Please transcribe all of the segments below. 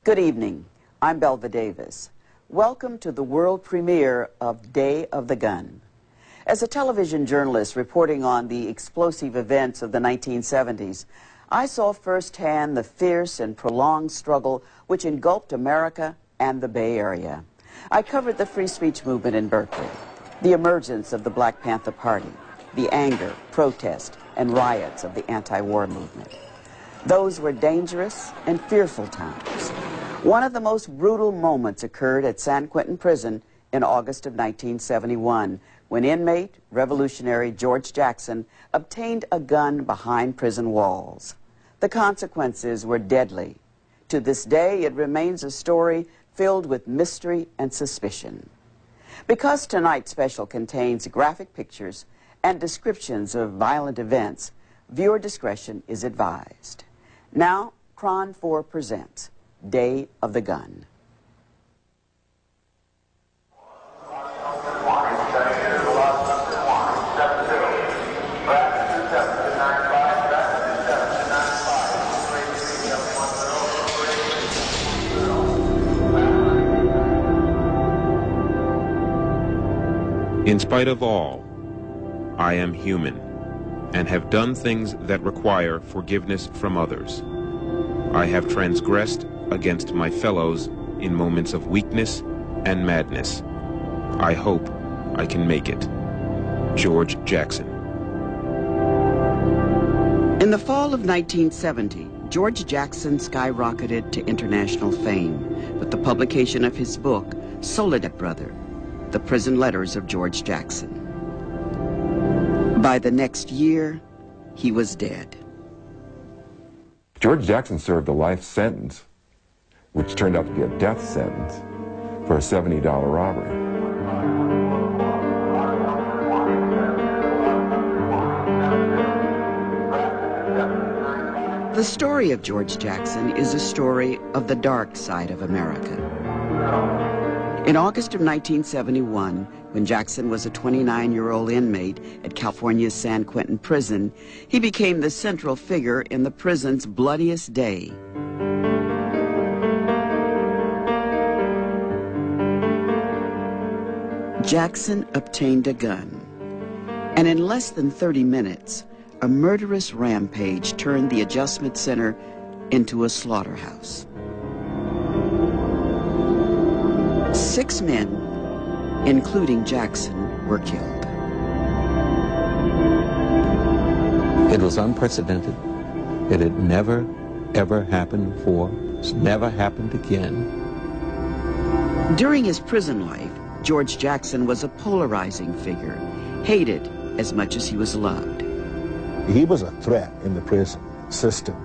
Good evening. I'm Belva Davis. Welcome to the world premiere of Day of the Gun. As a television journalist reporting on the explosive events of the 1970s, I saw firsthand the fierce and prolonged struggle which engulfed America and the Bay Area. I covered the free speech movement in Berkeley, the emergence of the Black Panther Party, the anger, protest, and riots of the anti-war movement. Those were dangerous and fearful times. One of the most brutal moments occurred at San Quentin Prison in August of 1971, when inmate, revolutionary George Jackson obtained a gun behind prison walls. The consequences were deadly. To this day, it remains a story filled with mystery and suspicion. Because tonight's special contains graphic pictures and descriptions of violent events, viewer discretion is advised. Now, KRON 4 presents Day of the Gun. In spite of all, I am human and have done things that require forgiveness from others. I have transgressed against my fellows in moments of weakness and madness. I hope I can make it. George Jackson. In the fall of 1970, George Jackson skyrocketed to international fame with the publication of his book, Soledad Brother, The Prison Letters of George Jackson. By the next year, he was dead. George Jackson served a life sentence, which turned out to be a death sentence, for a $70 robbery. The story of George Jackson is a story of the dark side of America. In August of 1971, when Jackson was a 29-year-old inmate at California's San Quentin Prison, he became the central figure in the prison's bloodiest day. Jackson obtained a gun, and in less than 30 minutes, a murderous rampage turned the adjustment center into a slaughterhouse. 6 men, including Jackson, were killed. It was unprecedented. It had never, ever happened before. It's never happened again. During his prison life, George Jackson was a polarizing figure, hated as much as he was loved. He was a threat in the prison system.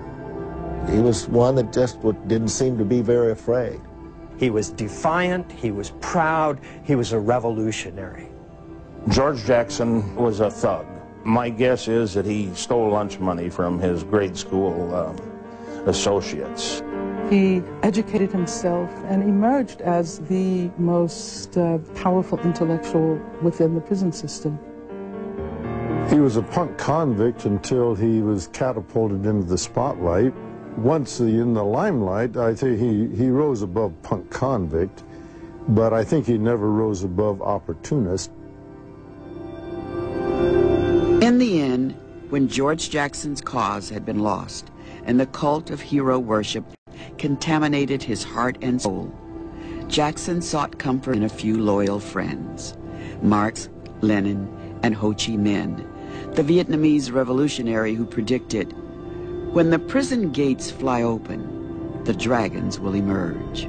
He was one that just didn't seem to be very afraid. He was defiant, he was proud, he was a revolutionary. George Jackson was a thug. My guess is that he stole lunch money from his grade school associates. He educated himself and emerged as the most powerful intellectual within the prison system. He was a punk convict until he was catapulted into the spotlight. Once in the limelight, I think he rose above punk convict, but I think he never rose above opportunist. In the end, when George Jackson's cause had been lost and the cult of hero worship contaminated his heart and soul, Jackson sought comfort in a few loyal friends, Marx, Lenin, and Ho Chi Minh, the Vietnamese revolutionary who predicted, "When the prison gates fly open, the dragons will emerge."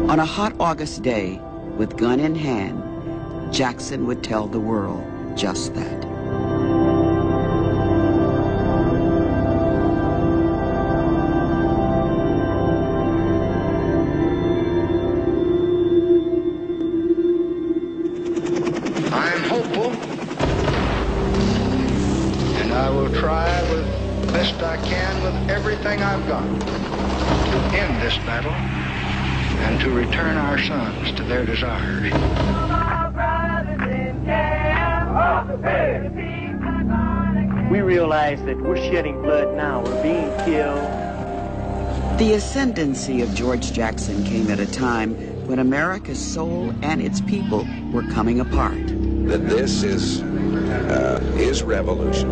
On a hot August day, with gun in hand, Jackson would tell the world just that. I'm hopeful, and I will try with best I can with everything I've got to end this battle and to return our sons to their desires. We realize that we're shedding blood now, we're being killed, The ascendancy of George Jackson came at a time when America's soul and its people were coming apart. That this is his revolution.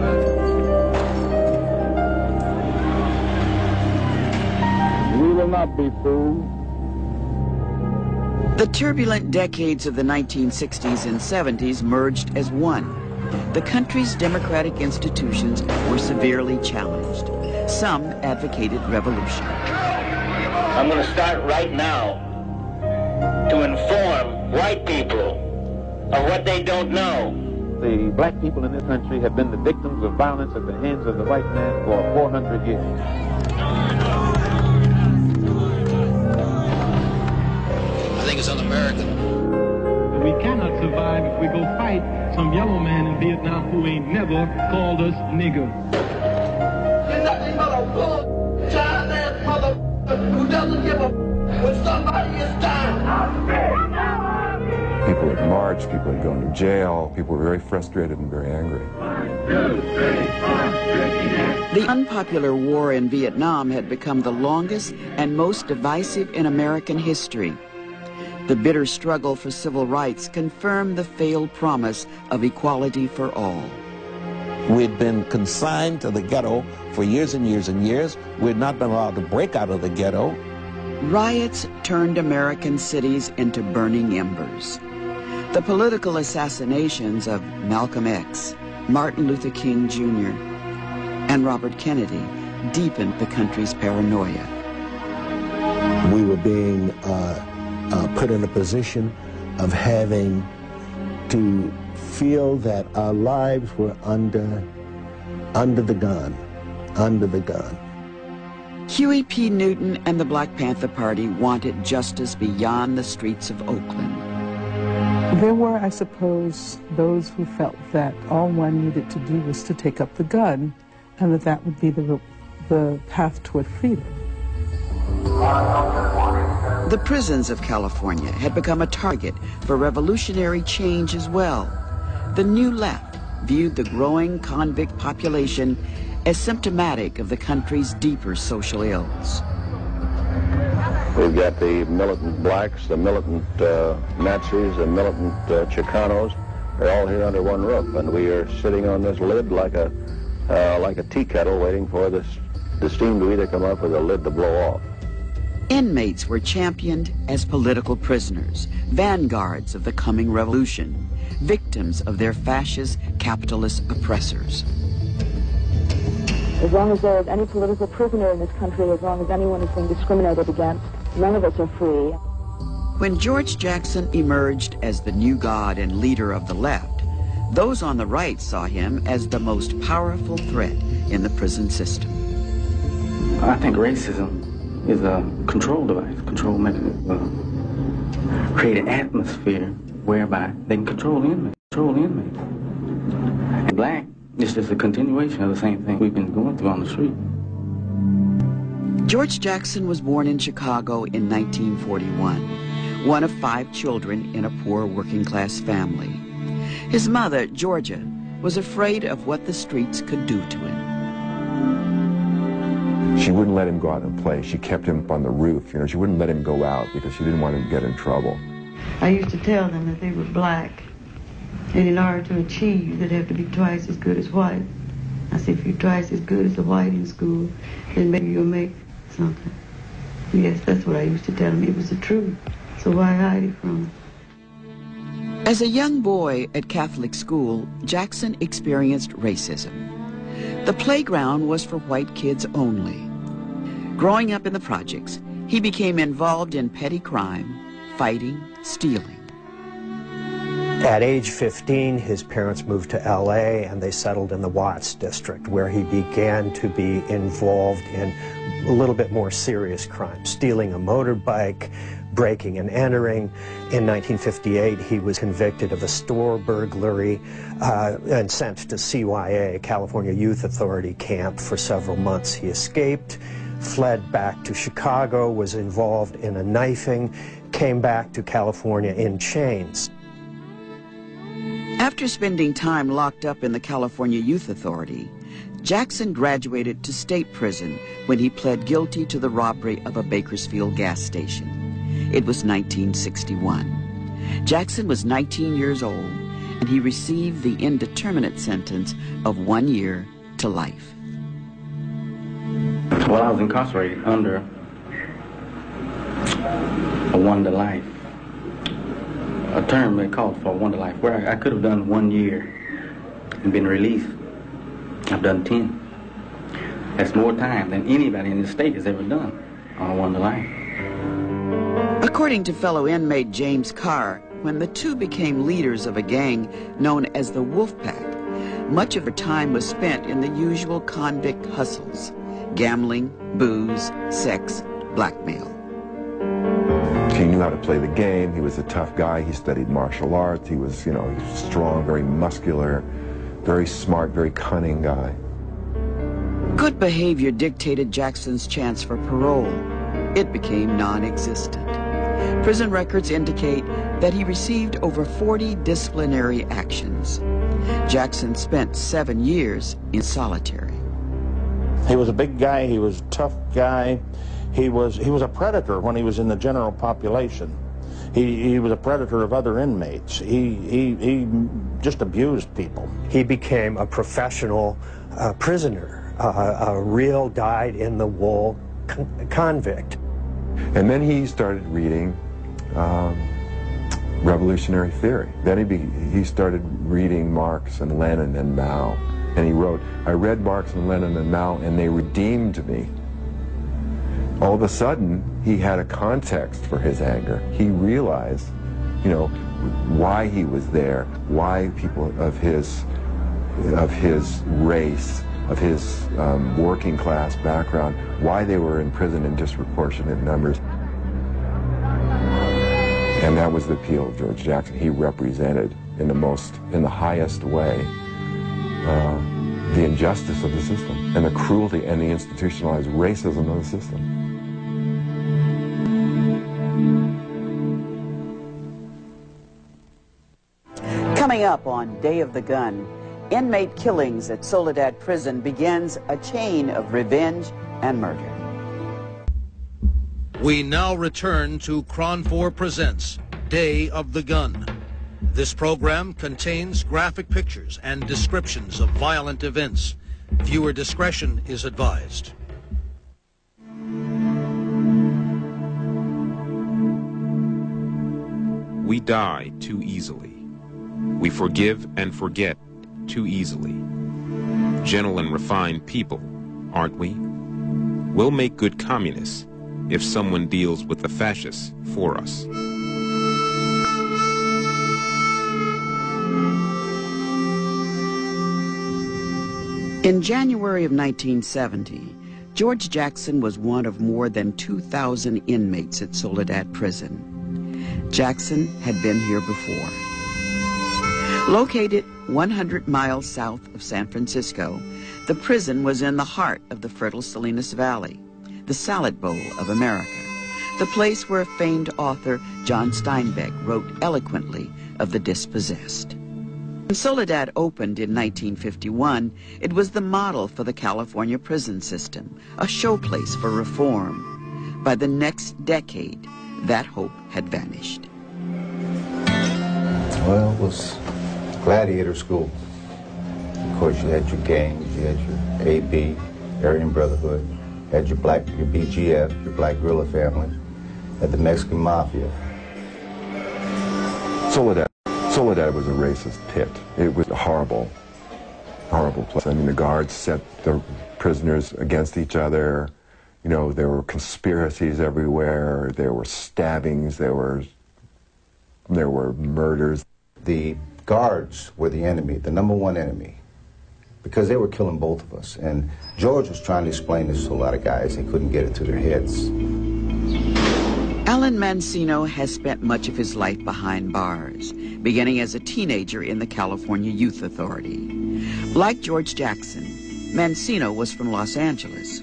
We will not be fooled. The turbulent decades of the 1960s and 70s merged as one. The country's democratic institutions were severely challenged. Some advocated revolution. I'm going to start right now to inform white people of what they don't know. The black people in this country have been the victims of violence at the hands of the white man for 400 years. I think it's un-American. We cannot survive if we go fight some yellow man in Vietnam who ain't never called us nigger. You're nothing but a bull, child-ass mother who doesn't give a when somebody is dying. People had marched, people had gone to jail, people were very frustrated and very angry. The unpopular war in Vietnam had become the longest and most divisive in American history. The bitter struggle for civil rights confirmed the failed promise of equality for all. We'd been consigned to the ghetto for years and years and years. We'd not been allowed to break out of the ghetto. Riots turned American cities into burning embers. The political assassinations of Malcolm X, Martin Luther King Jr., and Robert Kennedy deepened the country's paranoia. We were being put in a position of having to feel that our lives were under the gun. Huey P. Newton and the Black Panther Party wanted justice beyond the streets of Oakland. There were, I suppose, those who felt that all one needed to do was to take up the gun, and that would be the path toward freedom. The prisons of California had become a target for revolutionary change as well. The New Left viewed the growing convict population as symptomatic of the country's deeper social ills. We've got the militant blacks, the militant Nazis, the militant Chicanos. They're all here under one roof, and we are sitting on this lid like a tea kettle waiting for the steam to either come up or the lid to blow off. Inmates were championed as political prisoners, vanguards of the coming revolution, victims of their fascist capitalist oppressors. As long as there is any political prisoner in this country, as long as anyone is being discriminated against, none of us are free. When George Jackson emerged as the new god and leader of the left, those on the right saw him as the most powerful threat in the prison system. I think racism is a control device, control mechanism, create an atmosphere whereby they can control the inmates, And black is just a continuation of the same thing we've been going through on the street. George Jackson was born in Chicago in 1941, one of 5 children in a poor working-class family. His mother, Georgia, was afraid of what the streets could do to him. She wouldn't let him go out and play. She kept him up on the roof. You know, she wouldn't let him go out because she didn't want him to get in trouble. I used to tell them that they were black, and in order to achieve, they'd have to be twice as good as white. I said, if you're twice as good as a white in school, then maybe you'll make something. Yes, that's what I used to tell them. It was the truth. So why hide it from them? As a young boy at Catholic school, Jackson experienced racism. The playground was for white kids only. Growing up in the projects, he became involved in petty crime, fighting, stealing. At age 15, his parents moved to LA and they settled in the Watts district, where he began to be involved in a little bit more serious crimes, stealing a motorbike, breaking and entering. In 1958, he was convicted of a store burglary and sent to CYA, California Youth Authority camp, for several months. He escaped, fled back to Chicago, was involved in a knifing, came back to California in chains. After spending time locked up in the California Youth Authority, Jackson graduated to state prison when he pled guilty to the robbery of a Bakersfield gas station. It was 1961. Jackson was 19 years old, and he received the indeterminate sentence of 1 year to life. Well, I was incarcerated under a 1 to life, a term they called for 1 to life, where I could have done 1 year and been released. I've done 10. That's more time than anybody in the state has ever done on a 1 to life. According to fellow inmate James Carr, when the two became leaders of a gang known as the Wolf Pack, much of their time was spent in the usual convict hustles: gambling, booze, sex, blackmail. He knew how to play the game. He was a tough guy. He studied martial arts. He was, he was strong, very muscular, very smart, very cunning guy. Good behavior dictated Jackson's chance for parole. It became non-existent. Prison records indicate that he received over 40 disciplinary actions. Jackson spent 7 years in solitary. He was a big guy. He was a tough guy. He was a predator when he was in the general population. He was a predator of other inmates. He just abused people. He became a professional prisoner, a real dyed-in-the-wool convict. And then he started reading revolutionary theory. Then he started reading Marx and Lenin and Mao. And he wrote, "I read Marx and Lenin and Mao, and they redeemed me." All of a sudden, he had a context for his anger. He realized, why he was there, why people of his race, of his working class background, why they were in prison in disproportionate numbers. And that was the appeal of George Jackson. He represented in the highest way the injustice of the system and the cruelty and the institutionalized racism of the system. Coming up on Day of the Gun, inmate killings at Soledad Prison begins a chain of revenge and murder. We now return to KRON 4 Presents Day of the Gun. This program contains graphic pictures and descriptions of violent events. Viewer discretion is advised. We die too easily. We forgive and forget too easily. Gentle and refined people, aren't we? We'll make good communists if someone deals with the fascists for us. In January of 1970, George Jackson was one of more than 2,000 inmates at Soledad Prison. Jackson had been here before. Located 100 miles south of San Francisco, the prison was in the heart of the fertile Salinas Valley, the Salad Bowl of America, the place where famed author John Steinbeck wrote eloquently of the dispossessed. When Soledad opened in 1951, it was the model for the California prison system, a showplace for reform. By the next decade, that hope had vanished. Well, it was gladiator school. Of course, you had your gangs, you had your AB, Aryan Brotherhood, you had your BGF, your Black Guerrilla Family, you had the Mexican Mafia. Soledad was a racist pit. It was a horrible, horrible place. I mean, the guards set the prisoners against each other. There were conspiracies everywhere. There were stabbings. There were murders. The guards were the enemy, the #1 enemy, because they were killing both of us. And George was trying to explain this to a lot of guys. They couldn't get it to their heads. Alan Mancino has spent much of his life behind bars, beginning as a teenager in the California Youth Authority. Like George Jackson, Mancino was from Los Angeles.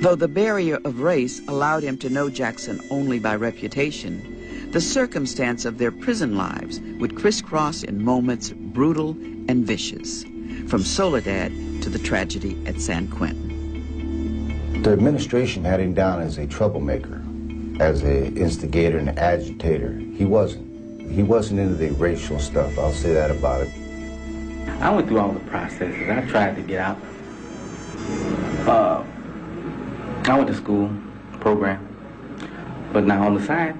Though the barrier of race allowed him to know Jackson only by reputation, the circumstance of their prison lives would crisscross in moments brutal and vicious, from Soledad to to the tragedy at San Quentin. The administration had him down as a troublemaker, as an instigator and agitator. He wasn't. He wasn't into the racial stuff, I'll say that about it. I went through all the processes. I tried to get out. I went to school, program, but now on the side,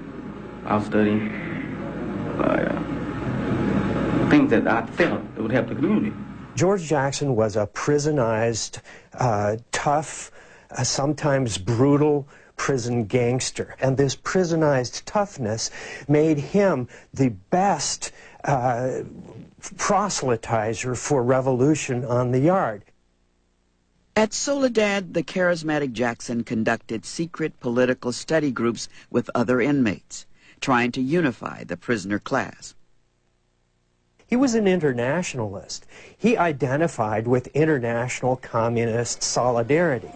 I was studying things that I felt it would help the community. George Jackson was a prisonized, tough, sometimes brutal prison gangster. And this prisonized toughness made him the best proselytizer for revolution on the yard. At Soledad, the charismatic Jackson conducted secret political study groups with other inmates, trying to unify the prisoner class. He was an internationalist. He identified with international communist solidarity.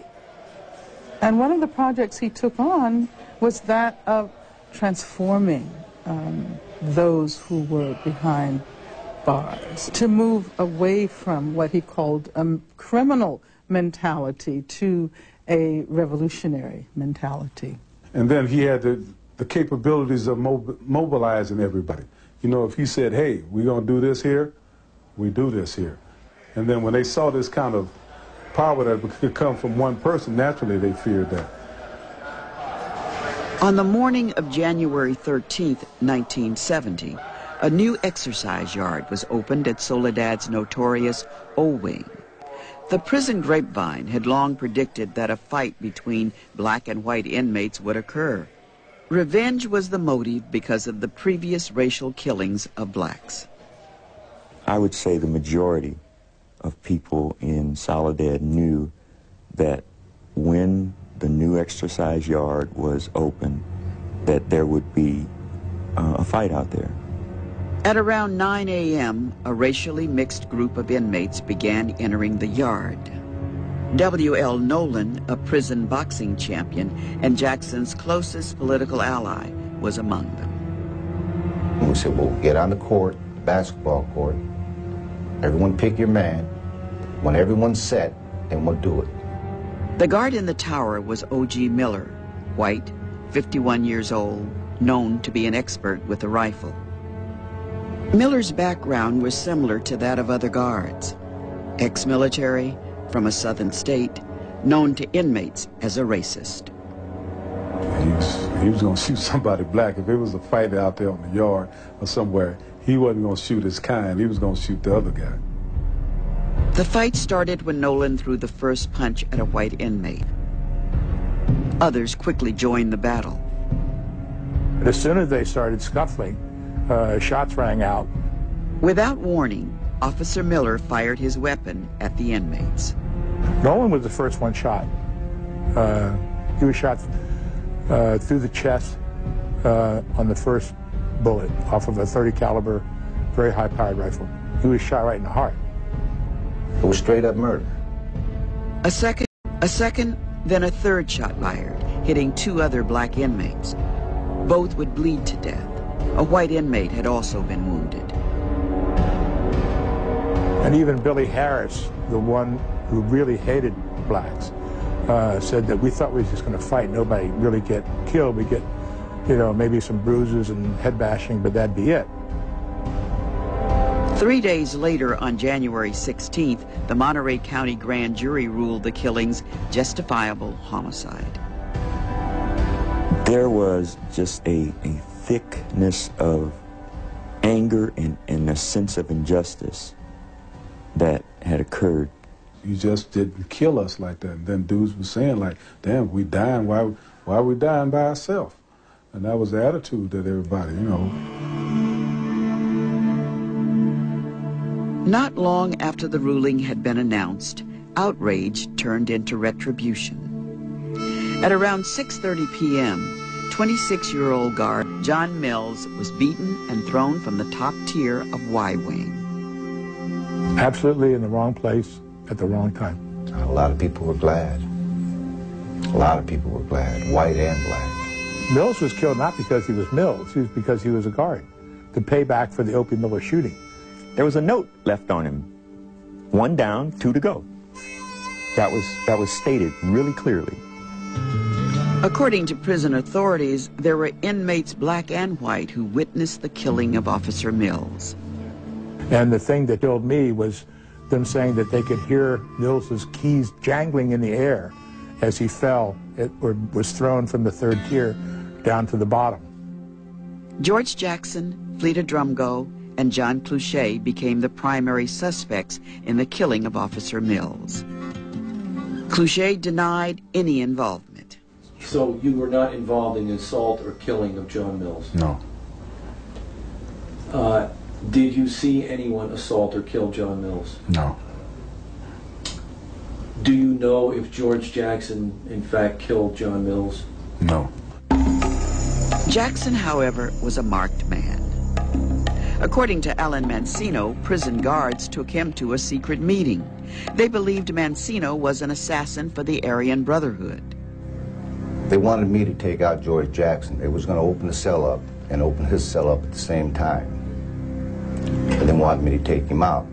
And one of the projects he took on was that of transforming those who were behind bars, to move away from what he called a criminal mentality to a revolutionary mentality. And then he had the capabilities of mobilizing everybody. You know, if he said, hey, we're going to do this here, we do this here. And then when they saw this kind of power that could come from one person, naturally they feared that. On the morning of January 13th, 1970, a new exercise yard was opened at Soledad's notorious O-Wing. The prison grapevine had long predicted that a fight between black and white inmates would occur. Revenge was the motive because of the previous racial killings of blacks. I would say the majority of people in Soledad knew that when the new exercise yard was open, that there would be a fight out there. At around 9 a.m., a racially mixed group of inmates began entering the yard. W.L. Nolan, a prison boxing champion and Jackson's closest political ally, was among them. We said, well, get on the court, the basketball court. Everyone pick your man. When everyone's set, then we'll do it. The guard in the tower was O.G. Miller, white, 51 years old, known to be an expert with a rifle. Miller's background was similar to that of other guards. Ex-military, from a southern state, known to inmates as a racist. He was going to shoot somebody black. If it was a fight out there on the yard or somewhere, he wasn't going to shoot his kind. He was going to shoot the other guy. The fight started when Nolan threw the first punch at a white inmate. Others quickly joined the battle. As soon as they started scuffling, shots rang out. Without warning, Officer Miller fired his weapon at the inmates. Nolan was the first one shot. He was shot through the chest on the first bullet off of a .30 caliber, very high-powered rifle. He was shot right in the heart. It was straight up murder. A second, then a third shot fired, hitting two other black inmates. Both would bleed to death. A white inmate had also been wounded. And even Billy Harris, the one who really hated blacks, said that we thought we were just going to fight. Nobody really get killed. We get, you know, maybe some bruises and head bashing, but that'd be it. 3 days later, on January 16th, the Monterey County Grand Jury ruled the killings justifiable homicide. There was just a thickness of anger and a sense of injustice that had occurred. You just didn't kill us like that. And then dudes were saying like, damn, we dying, why are we dying by ourselves? And that was the attitude that everybody, you know. Not long after the ruling had been announced, outrage turned into retribution. At around 6:30 p.m., 26-year-old guard John Mills was beaten and thrown from the top tier of Y-Wing. Absolutely in the wrong place at the wrong time. A lot of people were glad. A lot of people were glad, white and black. Mills was killed not because he was Mills, it was because he was a guard, to pay back for the Opie Miller shooting. There was a note left on him. 1 down, 2 to go. That was stated really clearly. According to prison authorities, there were inmates, black and white, who witnessed the killing of Officer Mills. And the thing that killed me was them saying that they could hear Mills's keys jangling in the air as he fell or was thrown from the third tier down to the bottom. George Jackson, Fleeta Drumgo, and John Clouchet became the primary suspects in the killing of Officer Mills. Clouchet denied any involvement. So you were not involved in the assault or killing of John Mills? No. Did you see anyone assault or kill John Mills? No. Do you know if George Jackson, in fact, killed John Mills? No. Jackson, however, was a marked man. According to Alan Mancino, prison guards took him to a secret meeting. They believed Mancino was an assassin for the Aryan Brotherhood. They wanted me to take out George Jackson. They was going to open the cell up and open his cell up at the same time. And they wanted me to take him out.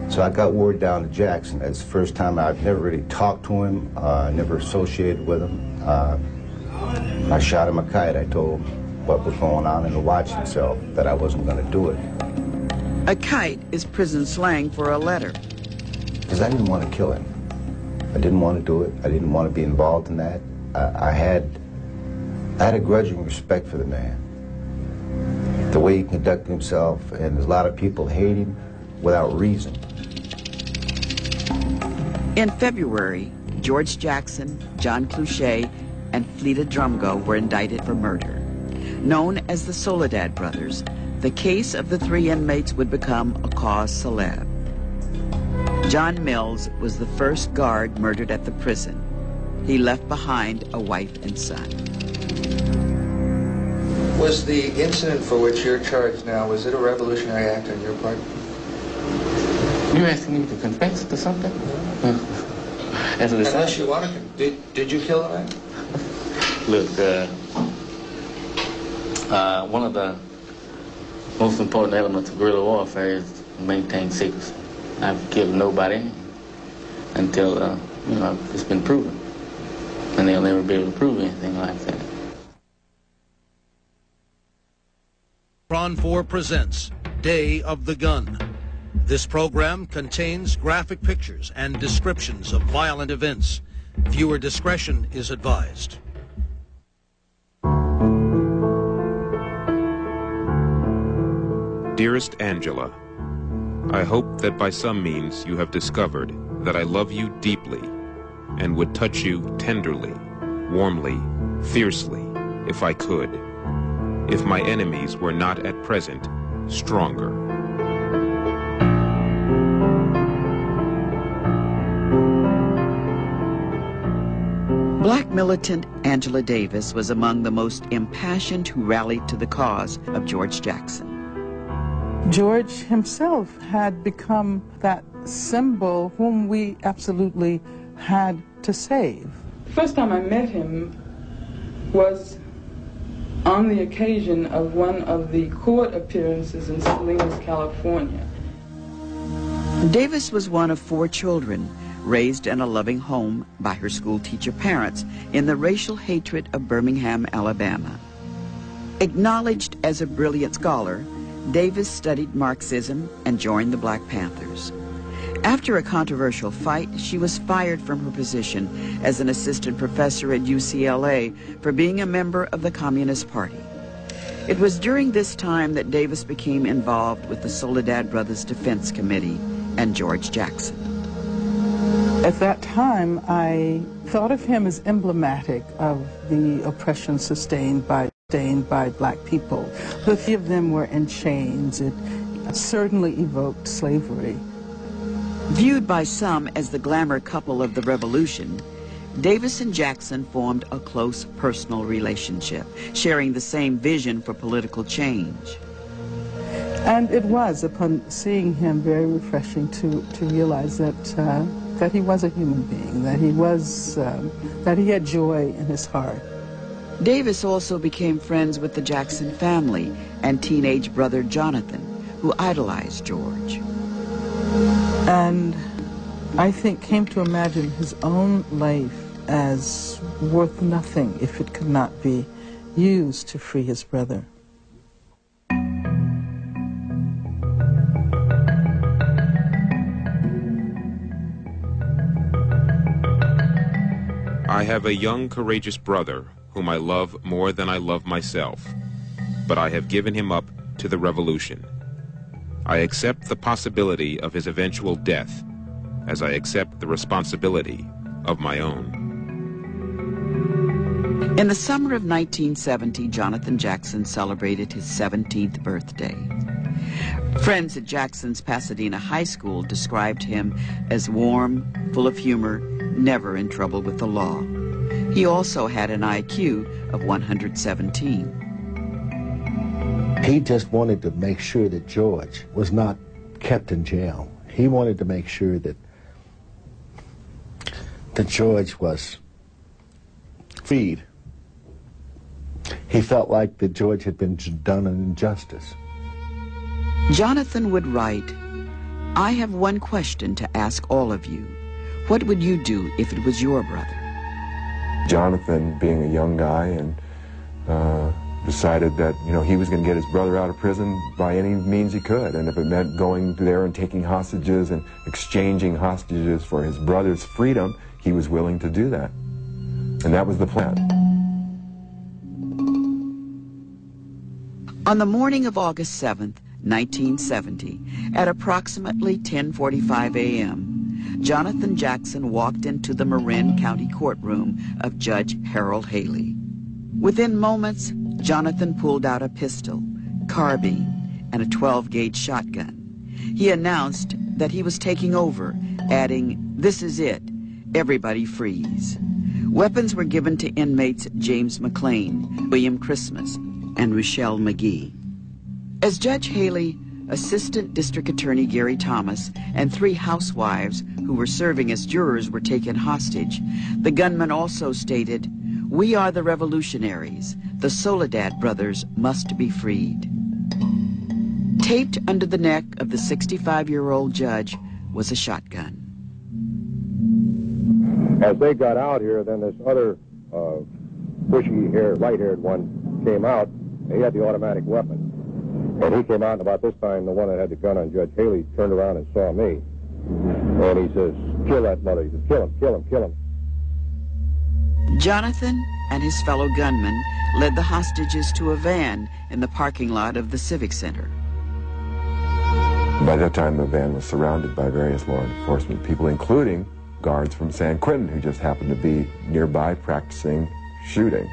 So I got word down to Jackson. That's the first time I've never really talked to him, never associated with him. I shot him a kite. I told him what was going on in the watching cell, that I wasn't going to do it. A kite is prison slang for a letter. Because I didn't want to kill him. I didn't want to do it. I didn't want to be involved in that. I had a grudging respect for the man. The way he conducted himself, and a lot of people hate him without reason. In February, George Jackson, John Clouchet, and Fleeta Drumgo were indicted for murder. Known as the Soledad brothers, the case of the three inmates would become a cause célèbre. John Mills was the first guard murdered at the prison. He left behind a wife and son. Was the incident for which you're charged now, was it a revolutionary act on your part? You're asking me to confess to something? As a Unless you want to, did you kill the man? Look, one of the most important elements of guerrilla warfare is to maintain secrecy. I've killed nobody until, it's been proven. And they'll never be able to prove anything like that. KRON 4 presents Day of the Gun. This program contains graphic pictures and descriptions of violent events. Viewer discretion is advised. Dearest Angela, I hope that by some means you have discovered that I love you deeply and would touch you tenderly, warmly, fiercely, if I could, if my enemies were not at present stronger. Black militant Angela Davis was among the most impassioned who rallied to the cause of George Jackson. George himself had become that symbol whom we absolutely had to save. The first time I met him was on the occasion of one of the court appearances in Salinas, California. Davis was one of 4 children, raised in a loving home by her school teacher parents in the racial hatred of Birmingham, Alabama. Acknowledged as a brilliant scholar, Davis studied Marxism and joined the Black Panthers. After a controversial fight, she was fired from her position as an assistant professor at UCLA for being a member of the Communist Party. It was during this time that Davis became involved with the Soledad Brothers Defense Committee and George Jackson. At that time, I thought of him as emblematic of the oppression sustained by black people. The 3 of them were in chains. It certainly evoked slavery. Viewed by some as the glamour couple of the revolution, Davis and Jackson formed a close personal relationship, sharing the same vision for political change. And it was, upon seeing him, very refreshing to realize that he was a human being, that he had joy in his heart. Davis also became friends with the Jackson family and teenage brother Jonathan, who idolized George. And I think, came to imagine his own life as worth nothing if it could not be used to free his brother. I have a young, courageous brother whom I love more than I love myself, but I have given him up to the revolution. I accept the possibility of his eventual death, as I accept the responsibility of my own. In the summer of 1970, Jonathan Jackson celebrated his 17th birthday. Friends at Jackson's Pasadena High School described him as warm, full of humor, never in trouble with the law. He also had an IQ of 117. He just wanted to make sure that George was not kept in jail. He wanted to make sure that George was freed. He felt like that George had been done an injustice. Jonathan would write, "I have one question to ask all of you. What would you do if it was your brother?" Jonathan, being a young guy, and decided that, you know, he was going to get his brother out of prison by any means he could, and if it meant going there and taking hostages and exchanging hostages for his brother's freedom, he was willing to do that. And that was the plan. On the morning of August 7th, 1970, at approximately 10:45 a.m., Jonathan Jackson walked into the Marin County courtroom of Judge Harold Haley. Within moments, Jonathan pulled out a pistol, carbine, and a 12-gauge shotgun. He announced that he was taking over, adding, "This is it. Everybody freeze." Weapons were given to inmates James McLean, William Christmas, and Rochelle McGee. As Judge Haley, Assistant District Attorney Gary Thomas, and 3 housewives who were serving as jurors were taken hostage, the gunman also stated, "We are the revolutionaries. The Soledad brothers must be freed." Taped under the neck of the 65-year-old judge was a shotgun. As they got out here, then this other bushy-haired, light-haired one came out. He had the automatic weapon. And he came out, and about this time, the one that had the gun on Judge Haley turned around and saw me. And he says, "Kill that mother." He says, "Kill him, kill him, kill him." Jonathan and his fellow gunmen led the hostages to a van in the parking lot of the Civic Center. By that time, the van was surrounded by various law enforcement people, including guards from San Quentin who just happened to be nearby practicing shooting.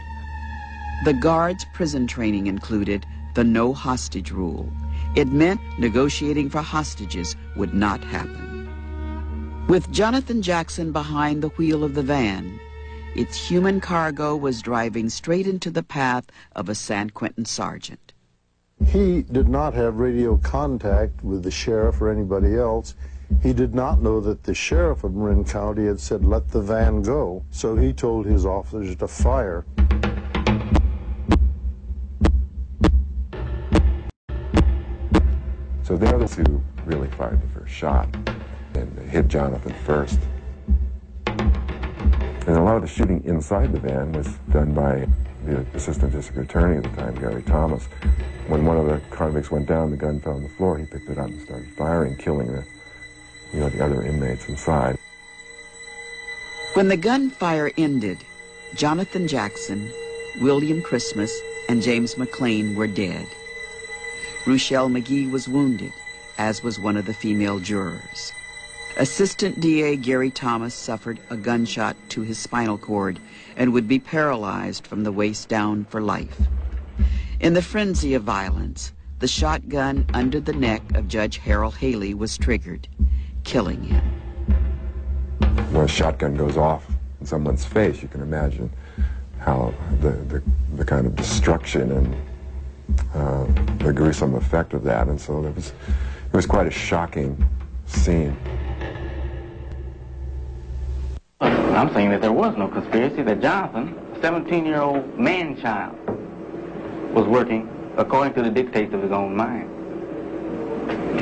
The guards' prison training included the no hostage rule. It meant negotiating for hostages would not happen. With Jonathan Jackson behind the wheel of the van, its human cargo was driving straight into the path of a San Quentin sergeant. He did not have radio contact with the sheriff or anybody else. He did not know that the sheriff of Marin County had said, "Let the van go." So he told his officers to fire. So they're the two who really fired the first shot and hit Jonathan first. And a lot of the shooting inside the van was done by the assistant district attorney at the time, Gary Thomas. When one of the convicts went down, the gun fell on the floor. He picked it up and started firing, killing the other inmates inside. When the gunfire ended, Jonathan Jackson, William Christmas, and James McLean were dead. Rochelle McGee was wounded, as was one of the female jurors. Assistant DA Gary Thomas suffered a gunshot to his spinal cord and would be paralyzed from the waist down for life. In the frenzy of violence, the shotgun under the neck of Judge Harold Haley was triggered, killing him. When a shotgun goes off in someone's face, you can imagine how the kind of destruction and the gruesome effect of that, and so it was quite a shocking scene. I'm saying that there was no conspiracy, that Jonathan, a 17-year-old man-child, was working according to the dictates of his own mind.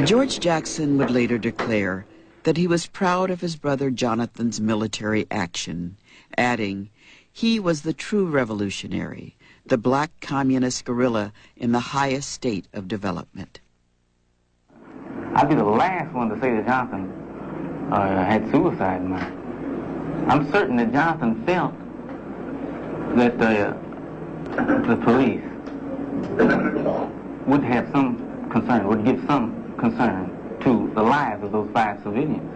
George Jackson would later declare, that he was proud of his brother Jonathan's military action, adding, "He was the true revolutionary, the black communist guerrilla in the highest state of development." I'd be the last one to say that Jonathan had suicide in mind. I'm certain that Jonathan felt that the police would have some concern, would give some concern to the lives of those 5 civilians.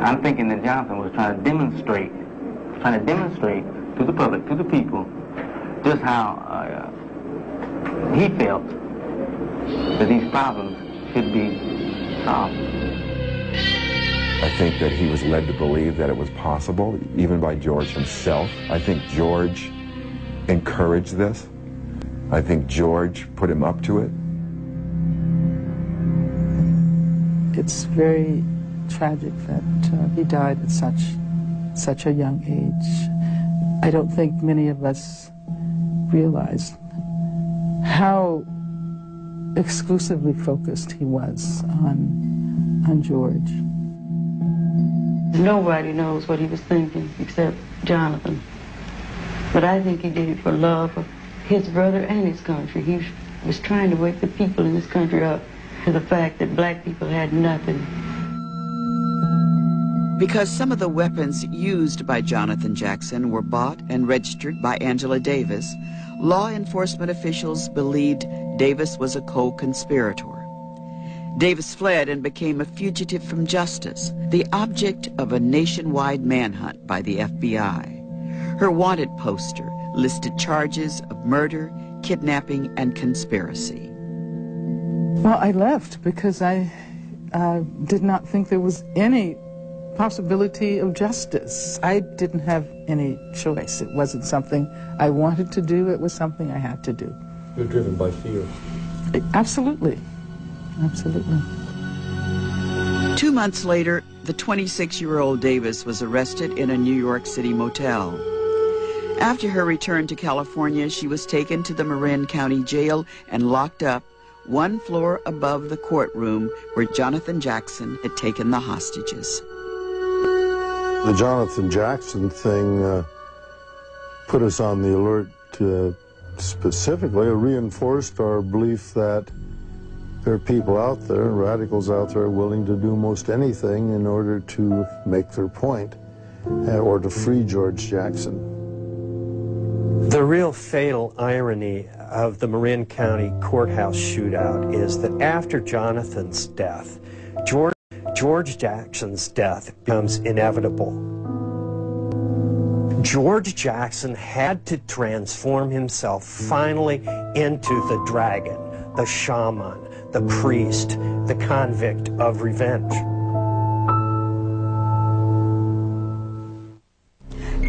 I'm thinking that Jonathan was trying to demonstrate to the public, to the people, just how he felt that these problems should be solved. I think that he was led to believe that it was possible, even by George himself. I think George encouraged this. I think George put him up to it. It's very tragic that he died at such a young age. I don't think many of us realized how exclusively focused he was on George. Nobody knows what he was thinking except Jonathan. But I think he did it for love of his brother and his country. He was trying to wake the people in this country up to the fact that black people had nothing. Because some of the weapons used by Jonathan Jackson were bought and registered by Angela Davis, law enforcement officials believed Davis was a co-conspirator. Davis fled and became a fugitive from justice, the object of a nationwide manhunt by the FBI. Her wanted poster listed charges of murder, kidnapping, and conspiracy. Well, I left because I did not think there was any possibility of justice. I didn't have any choice. It wasn't something I wanted to do. It was something I had to do. You're driven by fear. Absolutely. Absolutely. 2 months later, the 26-year-old Davis was arrested in a New York City motel. After her return to California, she was taken to the Marin County Jail and locked up 1 floor above the courtroom where Jonathan Jackson had taken the hostages. The Jonathan Jackson thing put us on the alert to specifically reinforced our belief that there are people out there, radicals out there, willing to do most anything in order to make their point or to free George Jackson. The real fatal irony of the Marin County courthouse shootout is that after Jonathan's death, George Jackson's death becomes inevitable. George Jackson had to transform himself finally into the dragon, the shaman, the priest, the convict of revenge.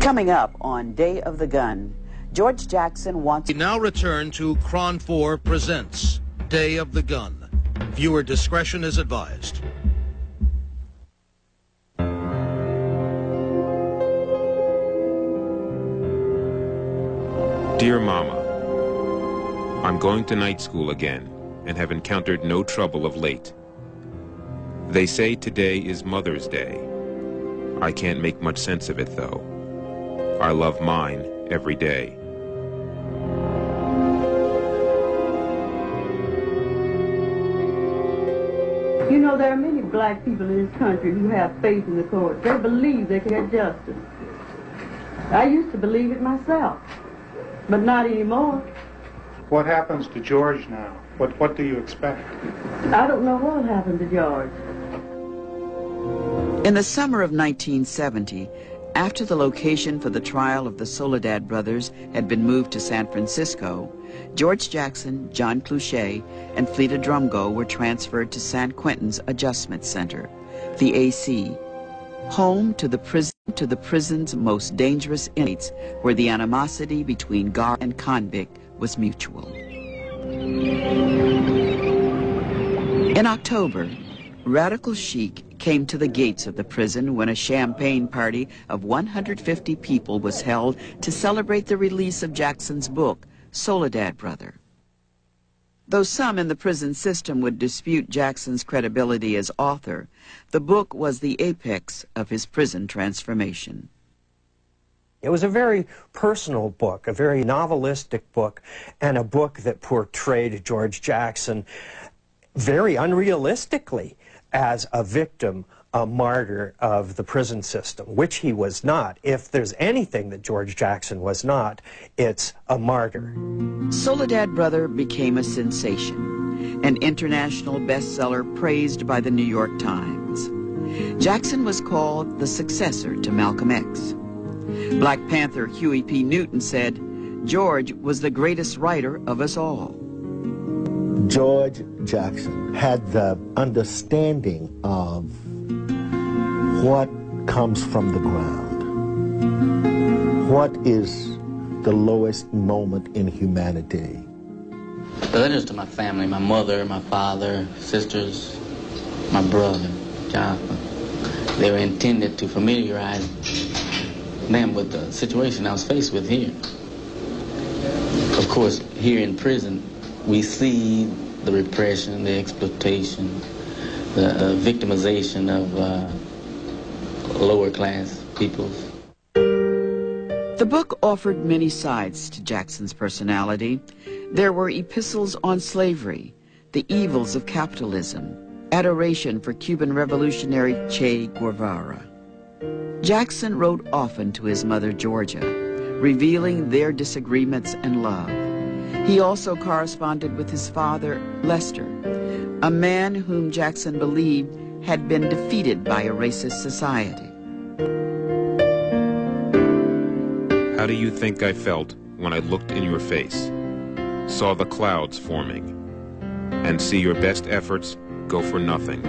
Coming up on Day of the Gun, George Jackson wants... We now return to KRON 4 Presents Day of the Gun. Viewer discretion is advised. Dear Mama, I'm going to night school again and have encountered no trouble of late. They say today is Mother's Day. I can't make much sense of it, though. I love mine every day. You know, there are many black people in this country who have faith in the court. They believe they can get justice. I used to believe it myself, but not anymore. What happens to George now? What do you expect? I don't know what happened to George. In the summer of 1970, after the location for the trial of the Soledad brothers had been moved to San Francisco, George Jackson, John Clouchet, and Fleta Drumgo were transferred to San Quentin's Adjustment Center, the AC, home to the prison's most dangerous inmates, where the animosity between guard and convict was mutual. In October, Radical Chic came to the gates of the prison when a champagne party of 150 people was held to celebrate the release of Jackson's book, Soledad Brother. Though some in the prison system would dispute Jackson's credibility as author, the book was the apex of his prison transformation. It was a very personal book, a very novelistic book, and a book that portrayed George Jackson very unrealistically as a victim, a martyr of the prison system, which he was not. If there's anything that George Jackson was not, it's a martyr. Soledad Brother became a sensation, an international bestseller praised by the New York Times. Jackson was called the successor to Malcolm X. Black Panther Huey P. Newton said, "George was the greatest writer of us all." George Jackson had the understanding of what comes from the ground. What is the lowest moment in humanity? The letters to my family, my mother, my father, sisters, my brother, Jonathan, they were intended to familiarize them with the situation I was faced with here. Of course, here in prison, we see the repression, the exploitation, the victimization of lower class people. The book offered many sides to Jackson's personality. There were epistles on slavery, the evils of capitalism, adoration for Cuban revolutionary Che Guevara. Jackson wrote often to his mother, Georgia, revealing their disagreements and love. He also corresponded with his father, Lester, a man whom Jackson believed had been defeated by a racist society. How do you think I felt when I looked in your face, saw the clouds forming, and see your best efforts go for nothing?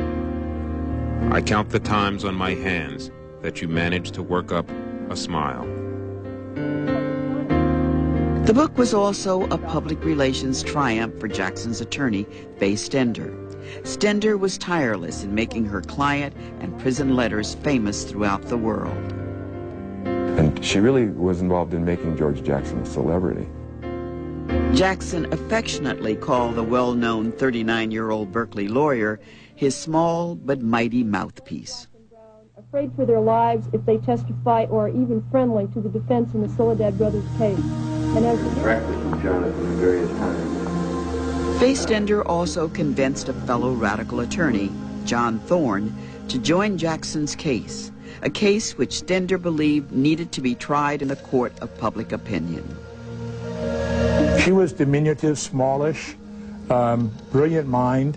I count the times on my hands that you managed to work up a smile. The book was also a public relations triumph for Jackson's attorney, Faye Stender. Stender was tireless in making her client and prison letters famous throughout the world. And she really was involved in making George Jackson a celebrity. Jackson affectionately called the well-known 39-year-old Berkeley lawyer his small but mighty mouthpiece. Afraid for their lives if they testify or are even friendly to the defense in the Soledad brothers' case. And as breakfast with Jonathan at various times. Faye Stender also convinced a fellow radical attorney, John Thorne, to join Jackson's case, a case which Stender believed needed to be tried in the court of public opinion. She was diminutive, smallish, brilliant mind,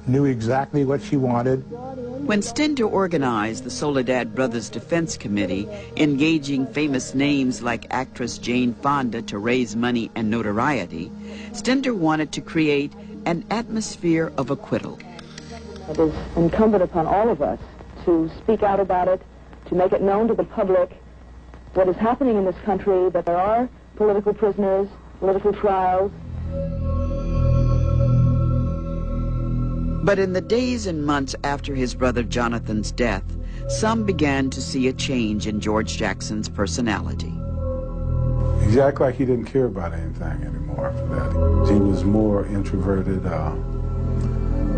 knew exactly what she wanted. When Stender organized the Soledad Brothers Defense Committee, engaging famous names like actress Jane Fonda to raise money and notoriety, Stender wanted to create an atmosphere of acquittal. It is incumbent upon all of us to speak out about it, to make it known to the public what is happening in this country, that there are political prisoners, political trials. But in the days and months after his brother Jonathan's death, some began to see a change in George Jackson's personality. He acted like he didn't care about anything anymore after that. He was more introverted.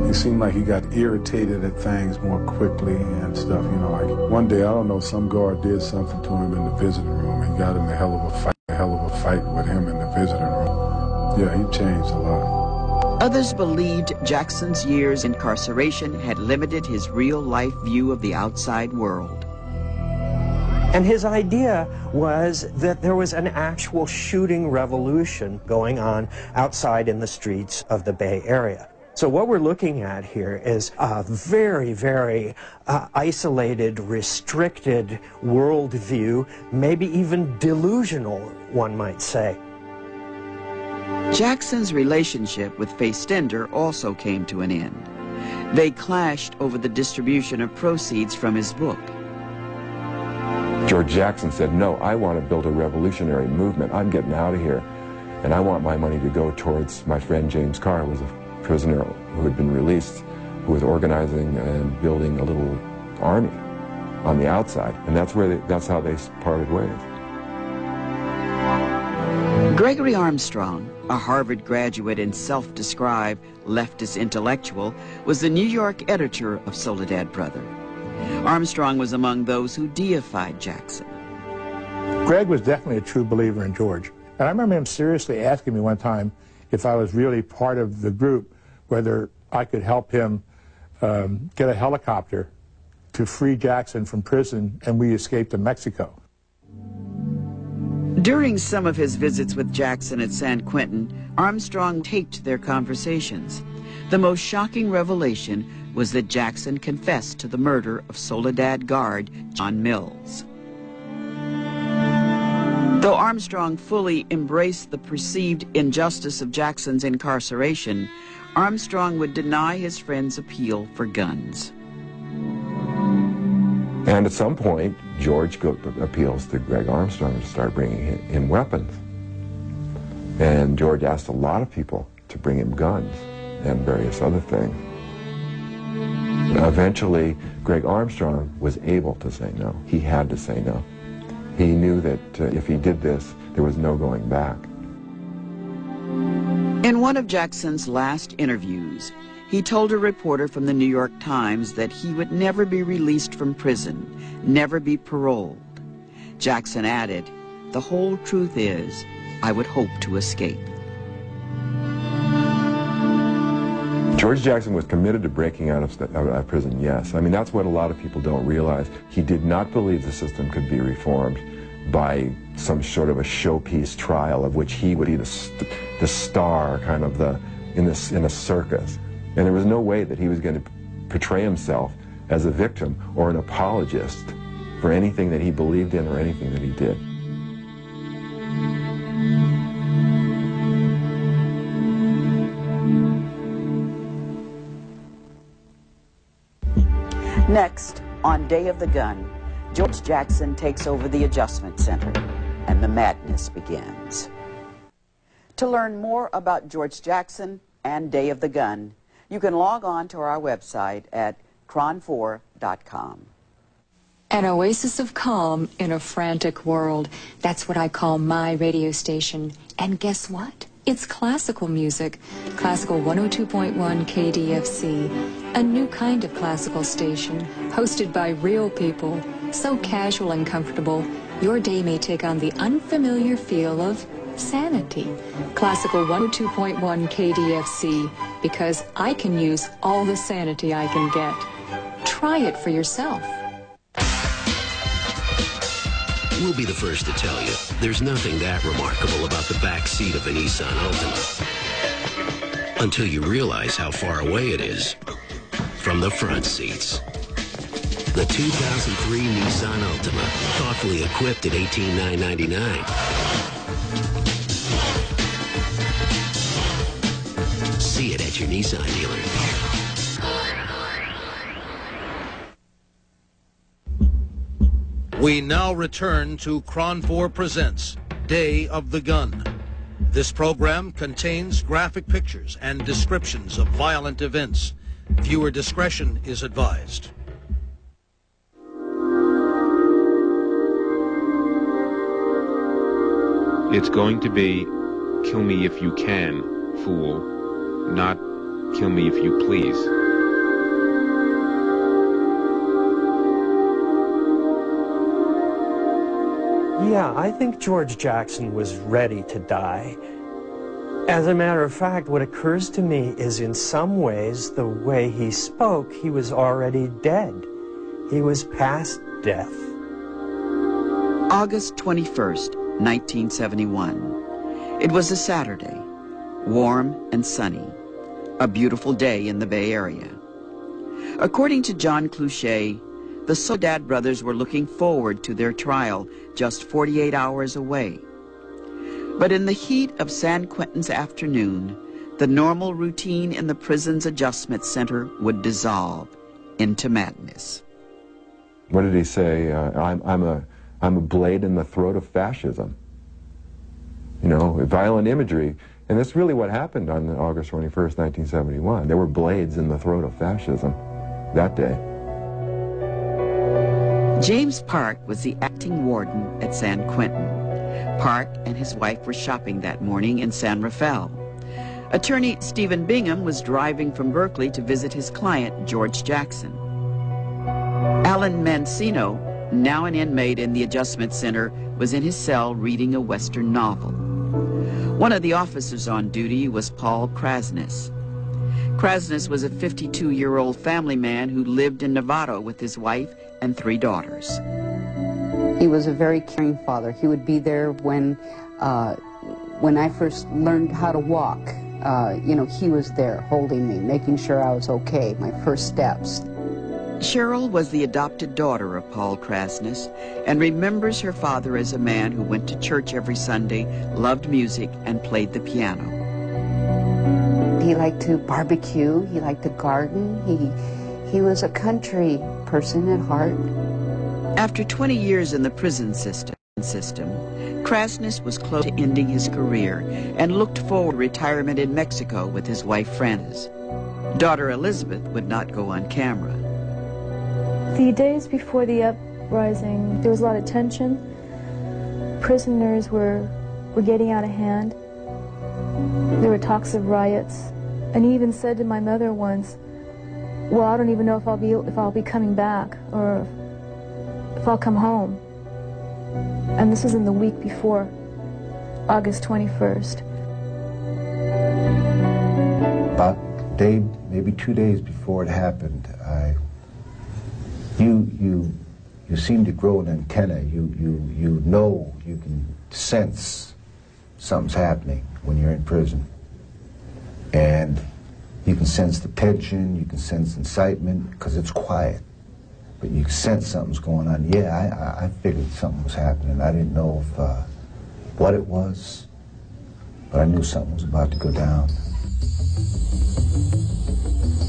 He seemed like he got irritated at things more quickly and stuff. You know, like one day, I don't know, some guard did something to him in the visiting room. He got in a hell of a fight with him in the visiting room. Yeah, he changed a lot. Others believed Jackson's years in incarceration had limited his real-life view of the outside world. And his idea was that there was an actual shooting revolution going on outside in the streets of the Bay Area. So what we're looking at here is a very, very isolated, restricted worldview, maybe even delusional, one might say. Jackson's relationship with Faye Stender also came to an end. They clashed over the distribution of proceeds from his book. George Jackson said, "No, I want to build a revolutionary movement. I'm getting out of here. And I want my money to go towards my friend James Carr, who was a prisoner who had been released, who was organizing and building a little army on the outside." And that's how they parted ways. Gregory Armstrong, a Harvard graduate and self-described leftist intellectual, was the New York editor of Soledad Brother. Armstrong was among those who deified Jackson. Greg was definitely a true believer in George. And I remember him seriously asking me one time if I was really part of the group, whether I could help him get a helicopter to free Jackson from prison and we escaped to Mexico. During some of his visits with Jackson at San Quentin, Armstrong taped their conversations. The most shocking revelation was that Jackson confessed to the murder of Soledad guard John Mills. Though Armstrong fully embraced the perceived injustice of Jackson's incarceration, Armstrong would deny his friend's appeal for guns. And at some point, George appeals to Greg Armstrong to start bringing in weapons. And George asked a lot of people to bring him guns and various other things. Eventually, Greg Armstrong was able to say no. He had to say no. He knew that if he did this, there was no going back. In one of Jackson's last interviews, he told a reporter from the New York Times that he would never be released from prison, never be paroled. Jackson added, "The whole truth is, I would hope to escape." George Jackson was committed to breaking out of prison, yes. I mean, that's what a lot of people don't realize. He did not believe the system could be reformed by some sort of a showpiece trial of which he would be the star, kind of in a circus. And there was no way that he was going to portray himself as a victim or an apologist for anything that he believed in or anything that he did. Next, on Day of the Gun, George Jackson takes over the Adjustment Center, and the madness begins. To learn more about George Jackson and Day of the Gun, you can log on to our website at KRON4.com. An oasis of calm in a frantic world. That's what I call my radio station. And guess what? It's classical music. Classical 102.1 KDFC. A new kind of classical station, hosted by real people. So casual and comfortable, your day may take on the unfamiliar feel of sanity. Classical 102.1 KDFC, because I can use all the sanity I can get. Try it for yourself. We'll be the first to tell you, there's nothing that remarkable about the back seat of a Nissan Altima. Until you realize how far away it is from the front seats. The 2003 Nissan Altima, thoughtfully equipped at $18,999. See it at your Nissan dealer. We now return to KRON 4 Presents Day of the Gun. This program contains graphic pictures and descriptions of violent events. Viewer discretion is advised. It's going to be kill me if you can, fool, not kill me if you please. Yeah, I think George Jackson was ready to die. As a matter of fact, what occurs to me is in some ways, the way he spoke, he was already dead. He was past death. August 21st, 1971. It was a Saturday, warm and sunny, a beautiful day in the Bay Area. According to John Clouchet, the Soledad brothers were looking forward to their trial just 48 hours away. But in the heat of San Quentin's afternoon, the normal routine in the prison's adjustment center would dissolve into madness. What did he say? I'm a blade in the throat of fascism. You know, violent imagery. And that's really what happened on August 21st, 1971. There were blades in the throat of fascism that day. James Park was the acting warden at San Quentin. Park and his wife were shopping that morning in San Rafael. Attorney Stephen Bingham was driving from Berkeley to visit his client, George Jackson. Alan Mancino, now an inmate in the Adjustment Center, was in his cell reading a Western novel. One of the officers on duty was Paul Krasniss. Krasniss was a 52-year-old family man who lived in Novato with his wife and 3 daughters. He was a very caring father. He would be there when I first learned how to walk. You know, he was there holding me, making sure I was okay, my first steps. Cheryl was the adopted daughter of Paul Krasniss and remembers her father as a man who went to church every Sunday, loved music, and played the piano. He liked to barbecue, he liked to garden, he was a country person at heart. After 20 years in the prison system, Krasniss was close to ending his career and looked forward to retirement in Mexico with his wife Frances. Daughter Elizabeth would not go on camera. The days before the uprising, there was a lot of tension. Prisoners were getting out of hand. There were talks of riots. And he even said to my mother once, well, I don't even know if I'll be coming back or if I'll come home. And this was in the week before, August 21st. About a day, maybe 2 days before it happened, you seem to grow an antenna. You know, you can sense something's happening when you're in prison. And you can sense the tension, you can sense incitement, because it's quiet. But you sense something's going on. Yeah, I figured something was happening. I didn't know what it was, but I knew something was about to go down.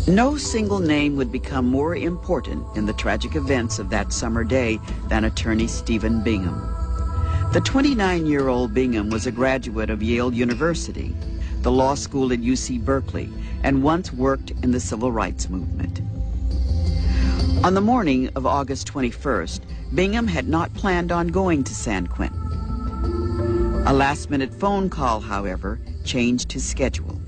No single name would become more important in the tragic events of that summer day than attorney Stephen Bingham. The 29-year-old Bingham was a graduate of Yale University, the law school at UC Berkeley, and once worked in the civil rights movement. On the morning of August 21st, Bingham had not planned on going to San Quentin. A last-minute phone call, however, changed his schedule.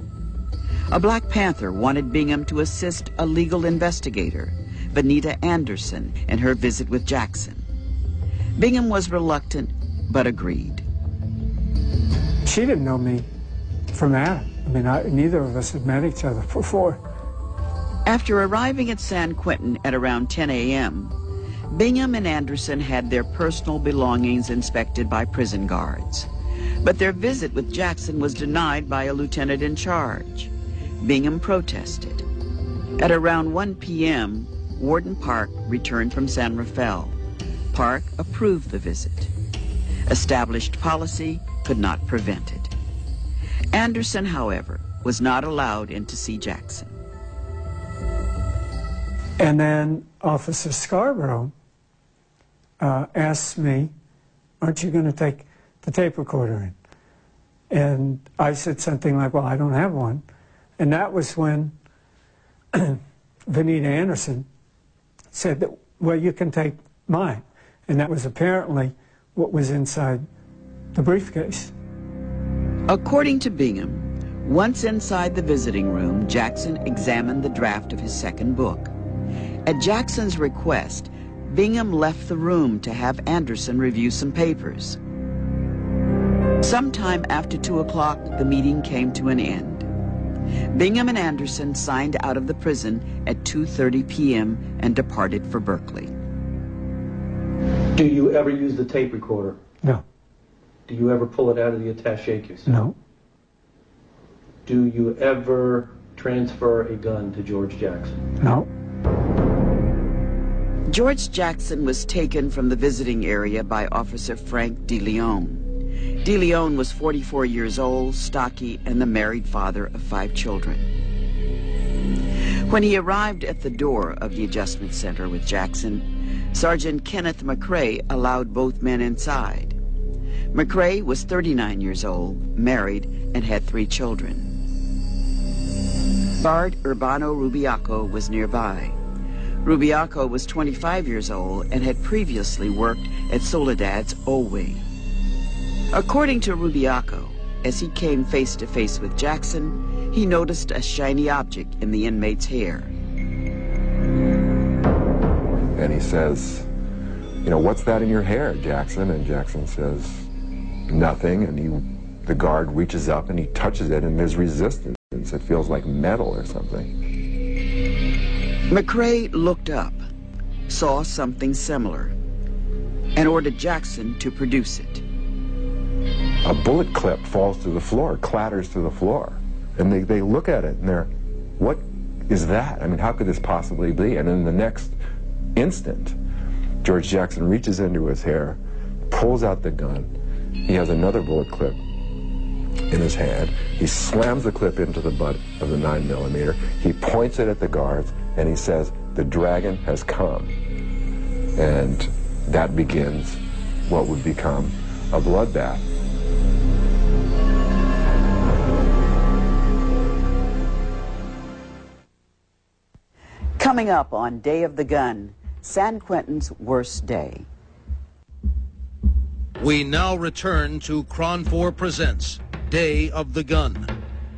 A Black Panther wanted Bingham to assist a legal investigator, Vanita Anderson, in her visit with Jackson. Bingham was reluctant, but agreed. She didn't know me from Adam. I mean, neither of us had met each other before. After arriving at San Quentin at around 10 a.m., Bingham and Anderson had their personal belongings inspected by prison guards. But their visit with Jackson was denied by a lieutenant in charge. Bingham protested. At around 1 p.m., Warden Park returned from San Rafael. Park approved the visit. Established policy could not prevent it. Anderson, however, was not allowed in to see Jackson. And then Officer Scarborough asked me, aren't you going to take the tape recorder in? And I said something like, well, I don't have one. And that was when Vanita Anderson said that, well, you can take mine. And that was apparently what was inside the briefcase. According to Bingham, once inside the visiting room, Jackson examined the draft of his second book. At Jackson's request, Bingham left the room to have Anderson review some papers. Sometime after 2 o'clock, the meeting came to an end. Bingham and Anderson signed out of the prison at 2:30 p.m. and departed for Berkeley. Do you ever use the tape recorder? No. Do you ever pull it out of the attaché case? No. Do you ever transfer a gun to George Jackson? No. George Jackson was taken from the visiting area by Officer Frank DeLeon. DeLeon was 44 years old, stocky, and the married father of 5 children. When he arrived at the door of the Adjustment Center with Jackson, Sergeant Kenneth McRae allowed both men inside. McRae was 39 years old, married, and had 3 children. Bard Urbano Rubiaco was nearby. Rubiaco was 25 years old and had previously worked at Soledad's Olway. According to Rubiaco, as he came face to face with Jackson, he noticed a shiny object in the inmate's hair. And he says, you know, what's that in your hair, Jackson? And Jackson says, nothing. And the guard reaches up and he touches it, and there's resistance. It feels like metal or something. McCrae looked up, saw something similar, and ordered Jackson to produce it. A bullet clip falls to the floor, clatters to the floor. And they look at it and they're, what is that? I mean, how could this possibly be? And in the next instant, George Jackson reaches into his hair, pulls out the gun. He has another bullet clip in his hand. He slams the clip into the butt of the 9mm. He points it at the guards and he says, the dragon has come. And that begins what would become a bloodbath. Coming up on Day of the Gun, San Quentin's worst day. We now return to KRON 4 Presents Day of the Gun.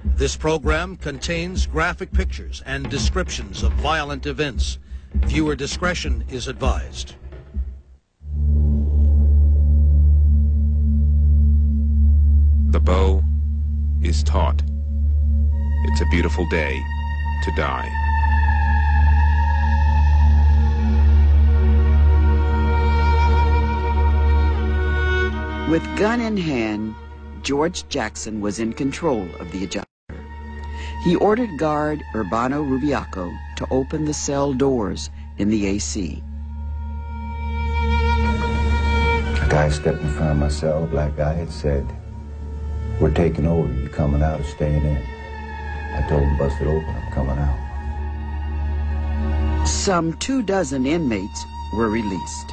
This program contains graphic pictures and descriptions of violent events. Viewer discretion is advised. The bow is taut. It's a beautiful day to die. With gun in hand, George Jackson was in control of the adjuster. He ordered guard Urbano Rubiaco to open the cell doors in the AC. A guy stepped in front of my cell, a black guy, had said, we're taking over, you coming out or staying in? I told him, bust it open, I'm coming out. Some 24 inmates were released.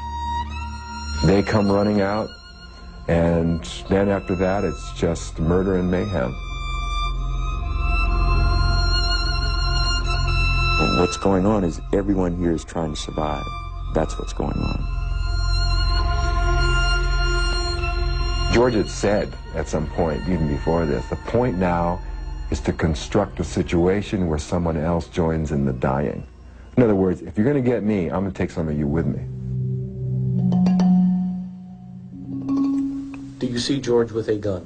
They come running out, and then after that, it's just murder and mayhem. What's going on is everyone here is trying to survive. That's what's going on. George had said at some point, even before this, the point now is to construct a situation where someone else joins in the dying. In other words, if you're going to get me, I'm going to take some of you with me. Do you see George with a gun?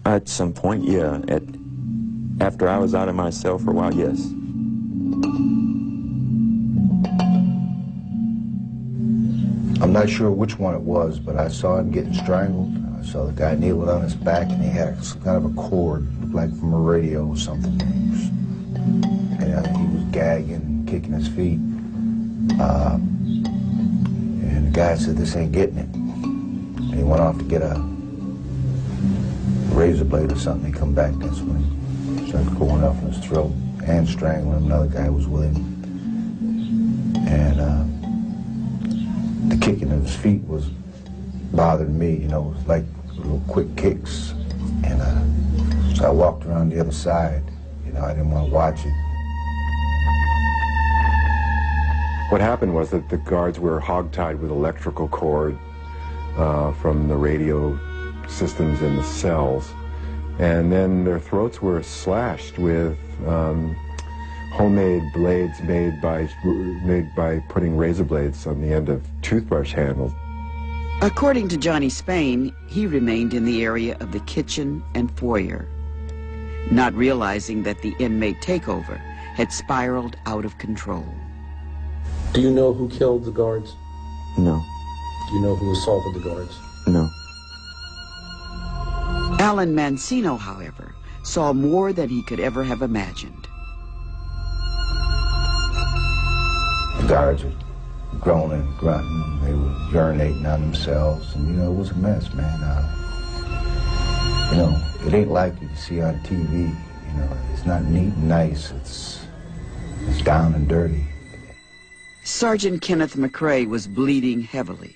At some point, yeah. After I was out of my cell for a while, yes. I'm not sure which one it was, but I saw him getting strangled. I saw the guy kneeled on his back, and he had some kind of a cord, looked like from a radio or something. And he was gagging, kicking his feet. And the guy said, this ain't getting it. And he went off to get a razor blade or something. He come back, that's when he started going off in his throat and strangling him. Another guy was with him. And the kicking of his feet was bothering me, you know, it was like little quick kicks. And so I walked around the other side, you know, I didn't want to watch it. What happened was that the guards were hogtied with electrical cord from the radio systems in the cells, and then their throats were slashed with homemade blades made by putting razor blades on the end of toothbrush handles. According to Johnny Spain, he remained in the area of the kitchen and foyer, not realizing that the inmate takeover had spiraled out of control. Do you know who killed the guards? No. Do you know who assaulted the guards? No. Alan Mancino, however, saw more than he could ever have imagined. The guards were groaning, grunting, they were urinating on themselves, and, you know, it was a mess, man. You know, it ain't like you see on TV, you know, it's not neat and nice, it's down and dirty. Sergeant Kenneth McCrae was bleeding heavily.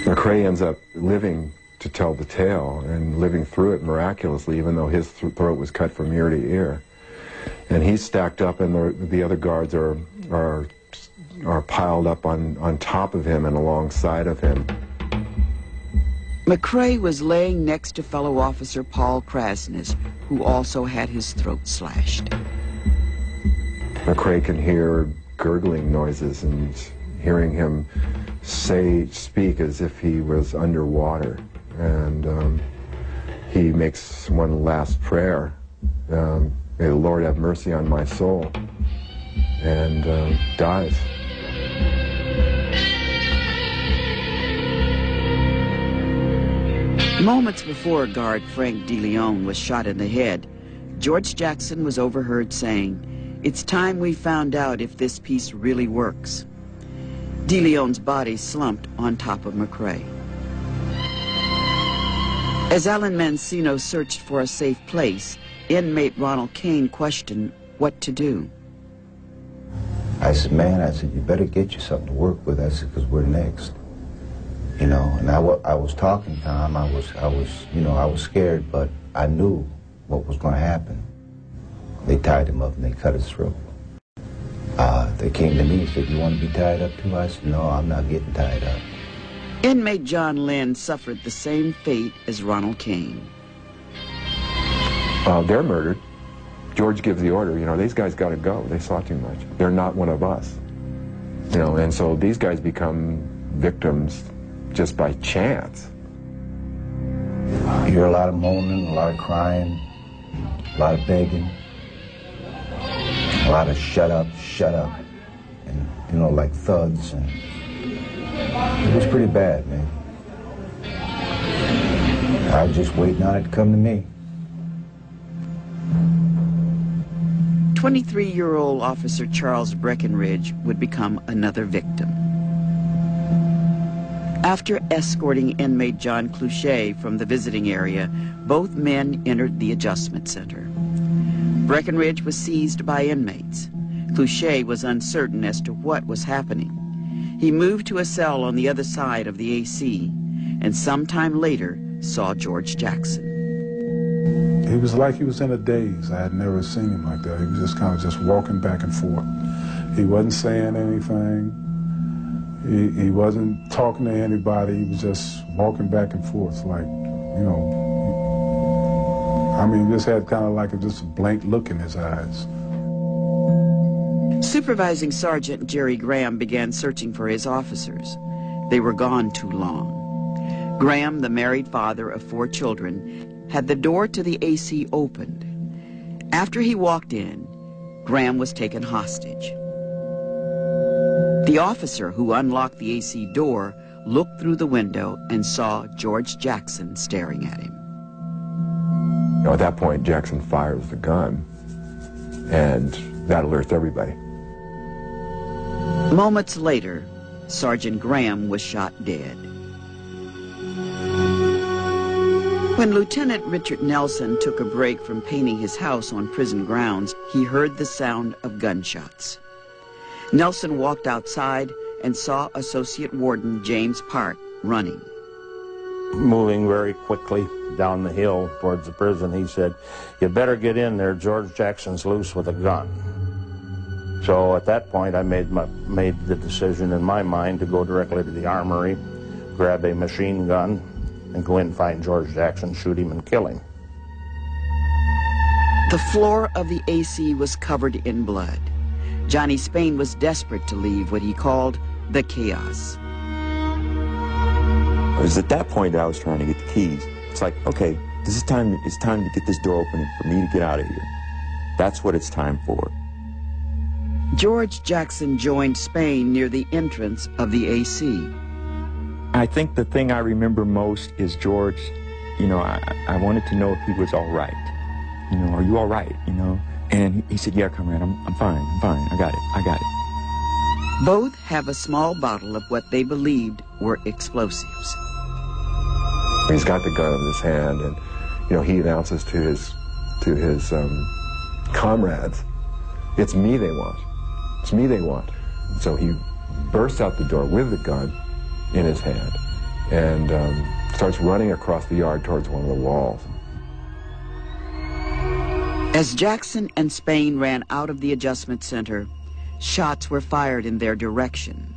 McCrae ends up living to tell the tale and living through it miraculously, even though his throat was cut from ear to ear. And he's stacked up, and the other guards are piled up on top of him and alongside of him. McCrae was laying next to fellow officer Paul Krasniss, who also had his throat slashed. McCrae can hear gurgling noises and hearing him speak as if he was underwater. And he makes one last prayer. May the Lord have mercy on my soul. And dies. Moments before guard Frank DeLeon was shot in the head, George Jackson was overheard saying, "It's time we found out if this piece really works." DeLeon's body slumped on top of McCrae. As Alan Mancino searched for a safe place, inmate Ronald Cain questioned what to do. I said, man, you better get you something to work with. I said, because we're next. You know, and I was talking to him. I was scared, but I knew what was going to happen. They tied him up and they cut his throat. They came to me and said, "You want to be tied up too?" I said, "No, I'm not getting tied up." Inmate John Lynn suffered the same fate as Ronald Cain. They're murdered. George gives the order, you know, these guys got to go. They saw too much. They're not one of us. You know, and so these guys become victims just by chance. You hear a lot of moaning, a lot of crying, a lot of begging, a lot of shut up, and, you know, like thuds. And it was pretty bad, man. I was just waiting on it to come to me. 23-year-old Officer Charles Breckenridge would become another victim. After escorting inmate John Cluchet from the visiting area, both men entered the adjustment center. Breckenridge was seized by inmates. Cluchet was uncertain as to what was happening. He moved to a cell on the other side of the AC, and sometime later saw George Jackson. He was like he was in a daze. I had never seen him like that. He was just kind of just walking back and forth. He wasn't saying anything. He wasn't talking to anybody. He was just walking back and forth like, you know, I mean, just had kind of like just a blank look in his eyes. Supervising Sergeant Jerry Graham began searching for his officers. They were gone too long. Graham, the married father of 4 children, had the door to the AC opened. After he walked in, Graham was taken hostage. The officer who unlocked the AC door looked through the window and saw George Jackson staring at him. You know, at that point, Jackson fires the gun, and that alerts everybody. Moments later, Sergeant Graham was shot dead. When Lieutenant Richard Nelson took a break from painting his house on prison grounds, he heard the sound of gunshots. Nelson walked outside and saw Associate Warden James Park running. Moving very quickly down the hill towards the prison, he said, "You better get in there, George Jackson's loose with a gun." So at that point, I made the decision in my mind to go directly to the armory, grab a machine gun, and go in and find George Jackson, shoot him, and kill him. The floor of the AC was covered in blood. Johnny Spain was desperate to leave what he called the chaos. It was at that point that I was trying to get the keys. It's like, okay, it's time to get this door open for me to get out of here. That's what it's time for. George Jackson joined Spain near the entrance of the AC. I think the thing I remember most is George, you know, I wanted to know if he was all right. You know, are you all right, you know? And he said, "Yeah, comrade, I'm fine, I got it. Both have a small bottle of what they believed were explosives. He's got the gun in his hand, and, you know, he announces to his comrades, "It's me they want. It's me they want." So he bursts out the door with the gun in his hand and starts running across the yard towards one of the walls. As Jackson and Spain ran out of the adjustment center, shots were fired in their direction.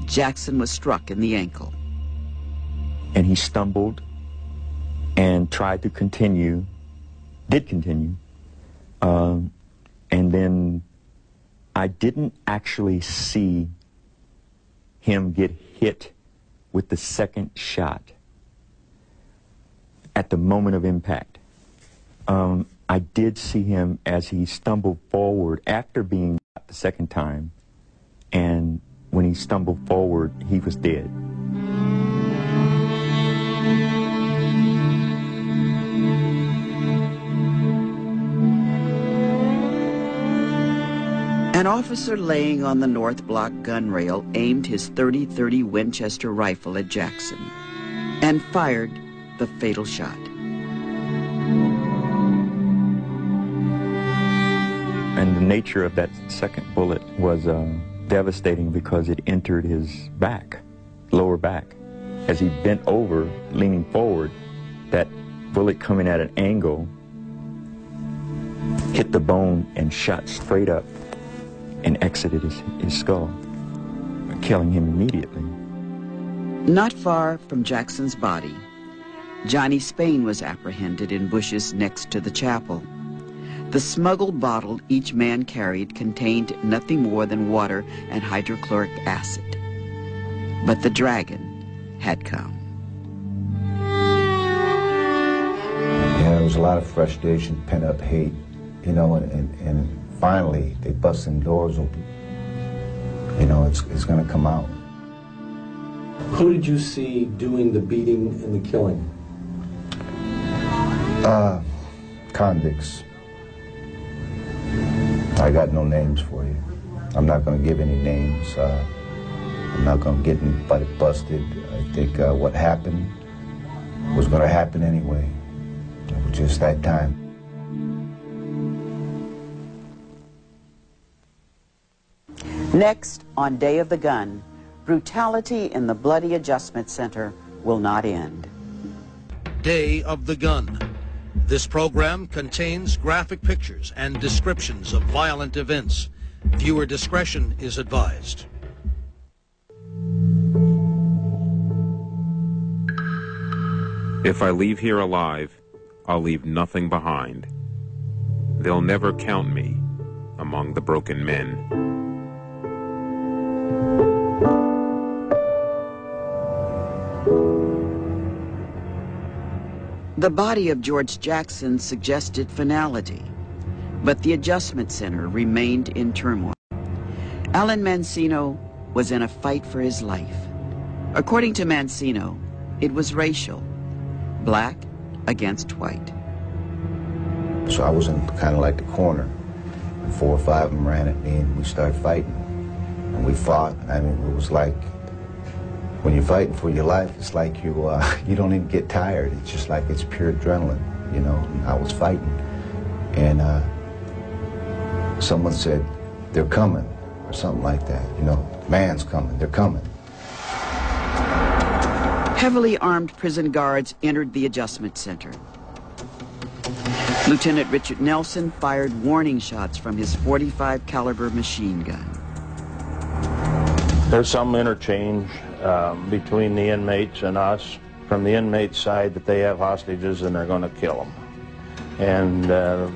Jackson was struck in the ankle. and he stumbled and tried to continue, did continue, and then I didn't actually see him get hit with the second shot at the moment of impact. I did see him as he stumbled forward after being shot the second time, and when he stumbled forward, he was dead. An officer laying on the north block gun rail aimed his .30-30 Winchester rifle at Jackson and fired the fatal shot. And the nature of that second bullet was devastating because it entered his back, lower back. As he bent over, leaning forward, that bullet coming at an angle hit the bone and shot straight up and exited his skull, killing him immediately. Not far from Jackson's body, Johnny Spain was apprehended in bushes next to the chapel. The smuggled bottle each man carried contained nothing more than water and hydrochloric acid. But the dragon had come. Yeah, there was a lot of frustration, pent-up hate, you know, and finally they bust some doors open. You know, it's going to come out. Who did you see doing the beating and the killing? Convicts. I got no names for you. I'm not going to give any names. I'm not going to get anybody busted. I think what happened was going to happen anyway. It was just that time. Next, on Day of the Gun, brutality in the Bloody Adjustment Center will not end. Day of the Gun. This program contains graphic pictures and descriptions of violent events. Viewer discretion is advised. If I leave here alive, I'll leave nothing behind. They'll never count me among the broken men. The body of George Jackson suggested finality, but the adjustment center remained in turmoil. Alan Mancino was in a fight for his life. According to Mancino, it was racial, black against white. So I was in kind of like the corner, and 4 or 5 of them ran at me, and we started fighting, and we fought. I mean, it was like, when you're fighting for your life, it's like you don't even get tired. It's just like it's pure adrenaline, you know. And I was fighting, and someone said, "They're coming," or something like that. You know, man's coming. They're coming. Heavily armed prison guards entered the adjustment center. Lieutenant Richard Nelson fired warning shots from his .45 caliber machine gun. There's some interchange between the inmates and us. From the inmates' side, that they have hostages and they're going to kill them. And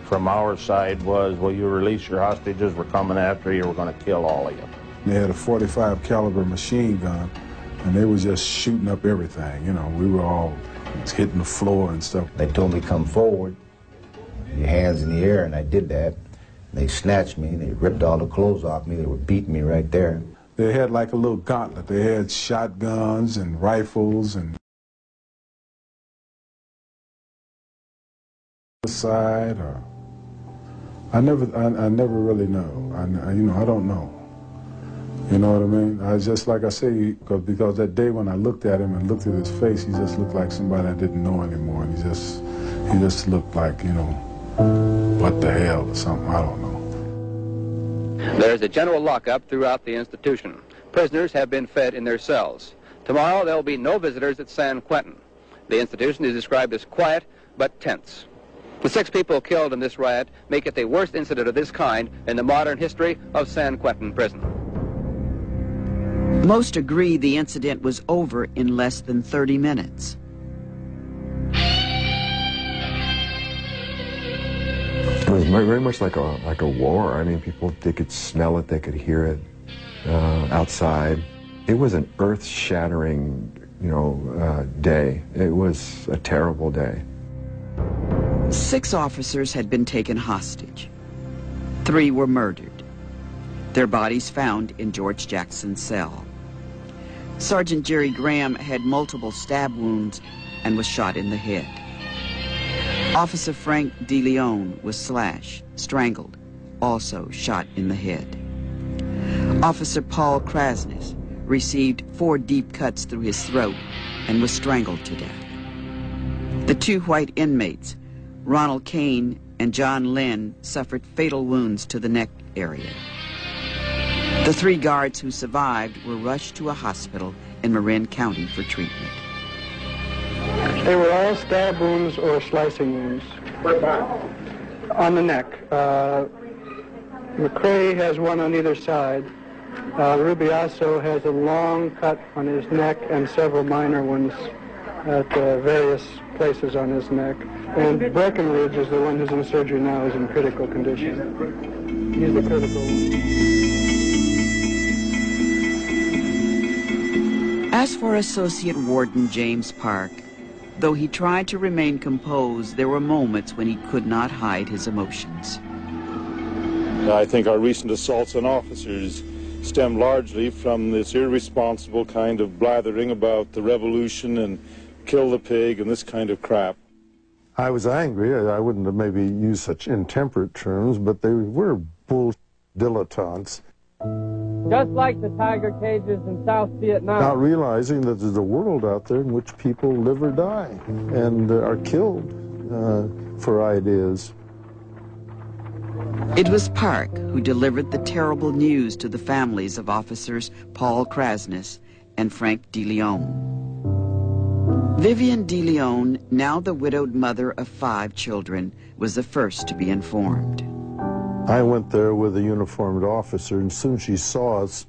from our side was, well, you release your hostages, we're coming after you, we're going to kill all of you. They had a .45 caliber machine gun, and they were just shooting up everything. You know, we were all hitting the floor and stuff. They told me, come forward, your hands in the air, and I did that. They snatched me, they ripped all the clothes off me, they were beating me right there. They had like a little gauntlet. They had shotguns and rifles and side, or I never really know. I don't know. You know what I mean? I just, like I say, because that day when I looked at him and looked at his face, he just looked like somebody I didn't know anymore. And he just looked like, you know, what the hell or something. I don't know. There's a general lockup throughout the institution. Prisoners have been fed in their cells. Tomorrow there will be no visitors at San Quentin. The institution is described as quiet but tense. The 6 people killed in this riot make it the worst incident of this kind in the modern history of San Quentin Prison. Most agree the incident was over in less than 30 minutes. It was very much like a war. I mean, people, they could smell it, they could hear it outside. It was an earth-shattering, day. It was a terrible day. 6 officers had been taken hostage. 3 were murdered. Their bodies found in George Jackson's cell. Sergeant Jerry Graham had multiple stab wounds and was shot in the head. Officer Frank DeLeon was slashed, strangled, also shot in the head. Officer Paul Krasnick received 4 deep cuts through his throat and was strangled to death. The 2 white inmates, Ronald Kane and John Lynn, suffered fatal wounds to the neck area. The 3 guards who survived were rushed to a hospital in Marin County for treatment. They were all stab wounds or slicing wounds. On the neck. McCrae has one on either side. Rubiasso has a long cut on his neck and several minor ones at various places on his neck. And Breckenridge is the one who's in surgery now, is in critical condition. He's the critical one. As for Associate Warden James Park, though he tried to remain composed, there were moments when he could not hide his emotions. I think our recent assaults on officers stem largely from this irresponsible kind of blathering about the revolution and kill the pig and this kind of crap. I was angry. I wouldn't have maybe used such intemperate terms, but they were bull dilettantes. Just like the tiger cages in South Vietnam. Not realizing that there's a world out there in which people live or die and are killed for ideas. It was Park who delivered the terrible news to the families of officers Paul Krasnick and Frank DeLeon. Vivian DeLeon, now the widowed mother of 5 children, was the first to be informed. I went there with a uniformed officer, and as soon as she saw us,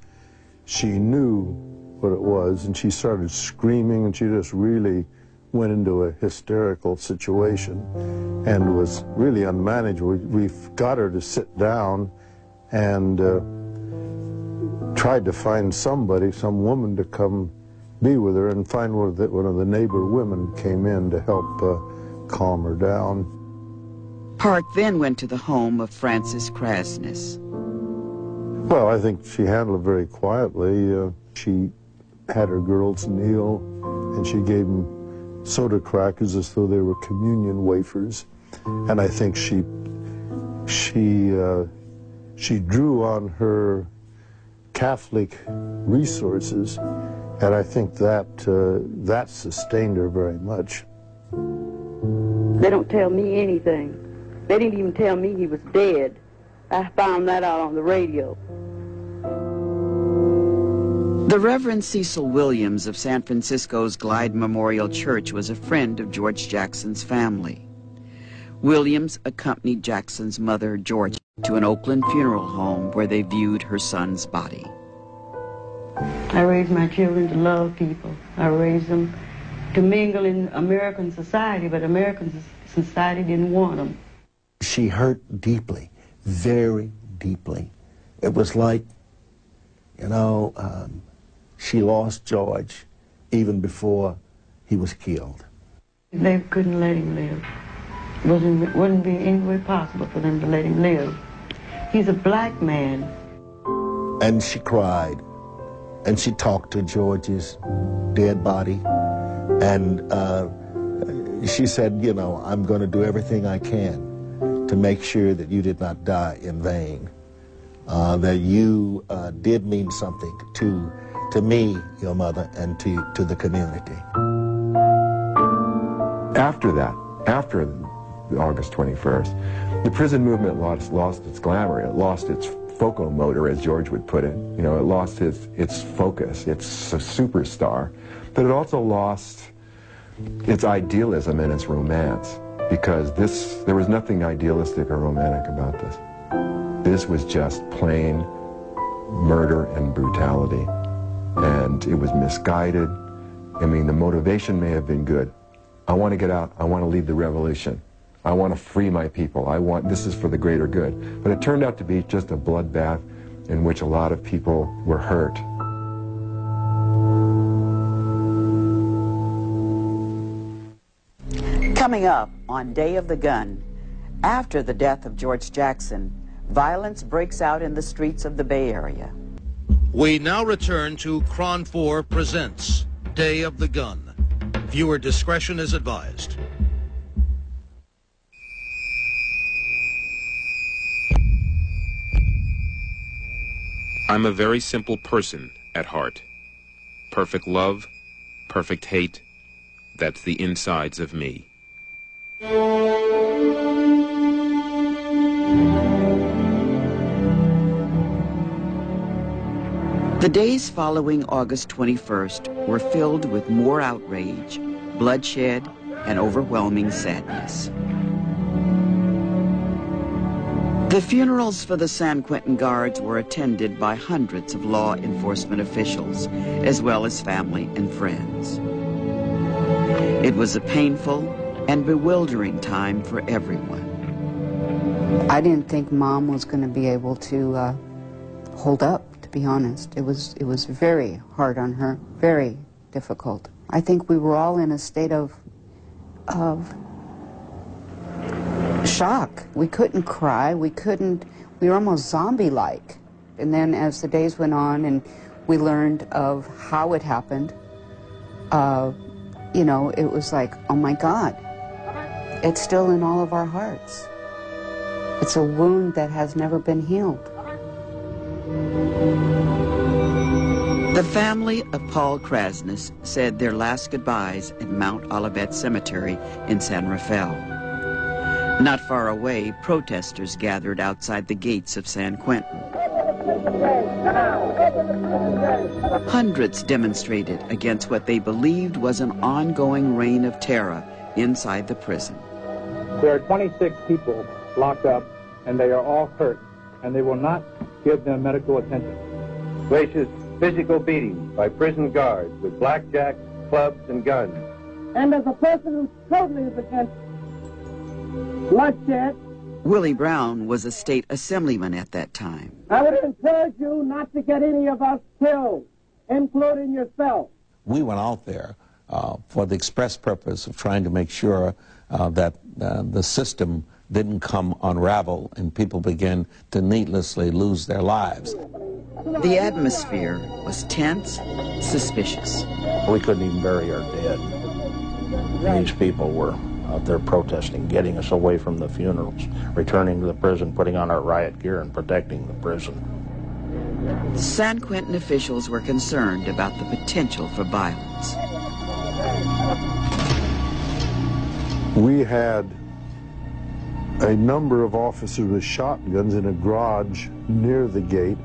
she knew what it was, and she started screaming, and she just really went into a hysterical situation and was really unmanageable. We got her to sit down and tried to find somebody, some woman to come be with her, and find one of the neighbor women came in to help calm her down. Park then went to the home of Francis Krasnick. Well, I think she handled it very quietly. She had her girls kneel, and she gave them soda crackers as though they were communion wafers. And I think she drew on her Catholic resources, and I think that sustained her very much. They don't tell me anything. They didn't even tell me he was dead. I found that out on the radio. The Reverend Cecil Williams of San Francisco's Glide Memorial Church was a friend of George Jackson's family. Williams accompanied Jackson's mother, Georgia, to an Oakland funeral home where they viewed her son's body. I raised my children to love people. I raised them to mingle in American society, but American society didn't want them. She hurt deeply, very deeply. It was like, she lost George even before he was killed. They couldn't let him live. It wouldn't be any way possible for them to let him live. He's a black man. And she cried, and she talked to George's dead body, and she said, I'm going to do everything I can to make sure that you did not die in vain, that you did mean something to me, your mother, and to the community. After that, after August 21st, the prison movement lost its glamour. It lost its focal motor, as George would put it. It lost its focus. It's a superstar. But it also lost its idealism and its romance, because there was nothing idealistic or romantic about this. This was just plain murder and brutality. and it was misguided. I mean, the motivation may have been good. I want to get out. I want to lead the revolution. I want to free my people. This is for the greater good. But it turned out to be just a bloodbath in which a lot of people were hurt. Coming up on Day of the Gun, after the death of George Jackson, violence breaks out in the streets of the Bay Area. We now return to KRON 4 Presents Day of the Gun. Viewer discretion is advised. I'm a very simple person at heart. Perfect love, perfect hate, that's the insides of me. The days following August 21st were filled with more outrage, bloodshed, and overwhelming sadness. The funerals for the San Quentin Guards were attended by hundreds of law enforcement officials, as well as family and friends. It was a painful and bewildering time for everyone. I didn't think Mom was going to be able to hold up, to be honest. It was very hard on her, very difficult. I think we were all in a state of shock. We couldn't cry, we were almost zombie-like. And then as the days went on and we learned of how it happened, you know, it was like, oh my God, it's still in all of our hearts. It's a wound that has never been healed. The family of Paul Krasnius said their last goodbyes at Mount Olivet Cemetery in San Rafael. Not far away, protesters gathered outside the gates of San Quentin. Hundreds demonstrated against what they believed was an ongoing reign of terror inside the prison. There are 26 people locked up, and they are all hurt, and they will not give them medical attention. Gracious physical beatings by prison guards with blackjacks, clubs, and guns. And as a person who totally is against bloodshed, Willie Brown was a state assemblyman at that time. I would encourage you not to get any of us killed, including yourself. We went out there for the express purpose of trying to make sure that the system didn't come unravel and people begin to needlessly lose their lives. The atmosphere was tense, suspicious. We couldn't even bury our dead. These people were out there protesting, getting us away from the funerals, returning to the prison, putting on our riot gear and protecting the prison. San Quentin officials were concerned about the potential for violence. We had a number of officers with shotguns in a garage near the gate,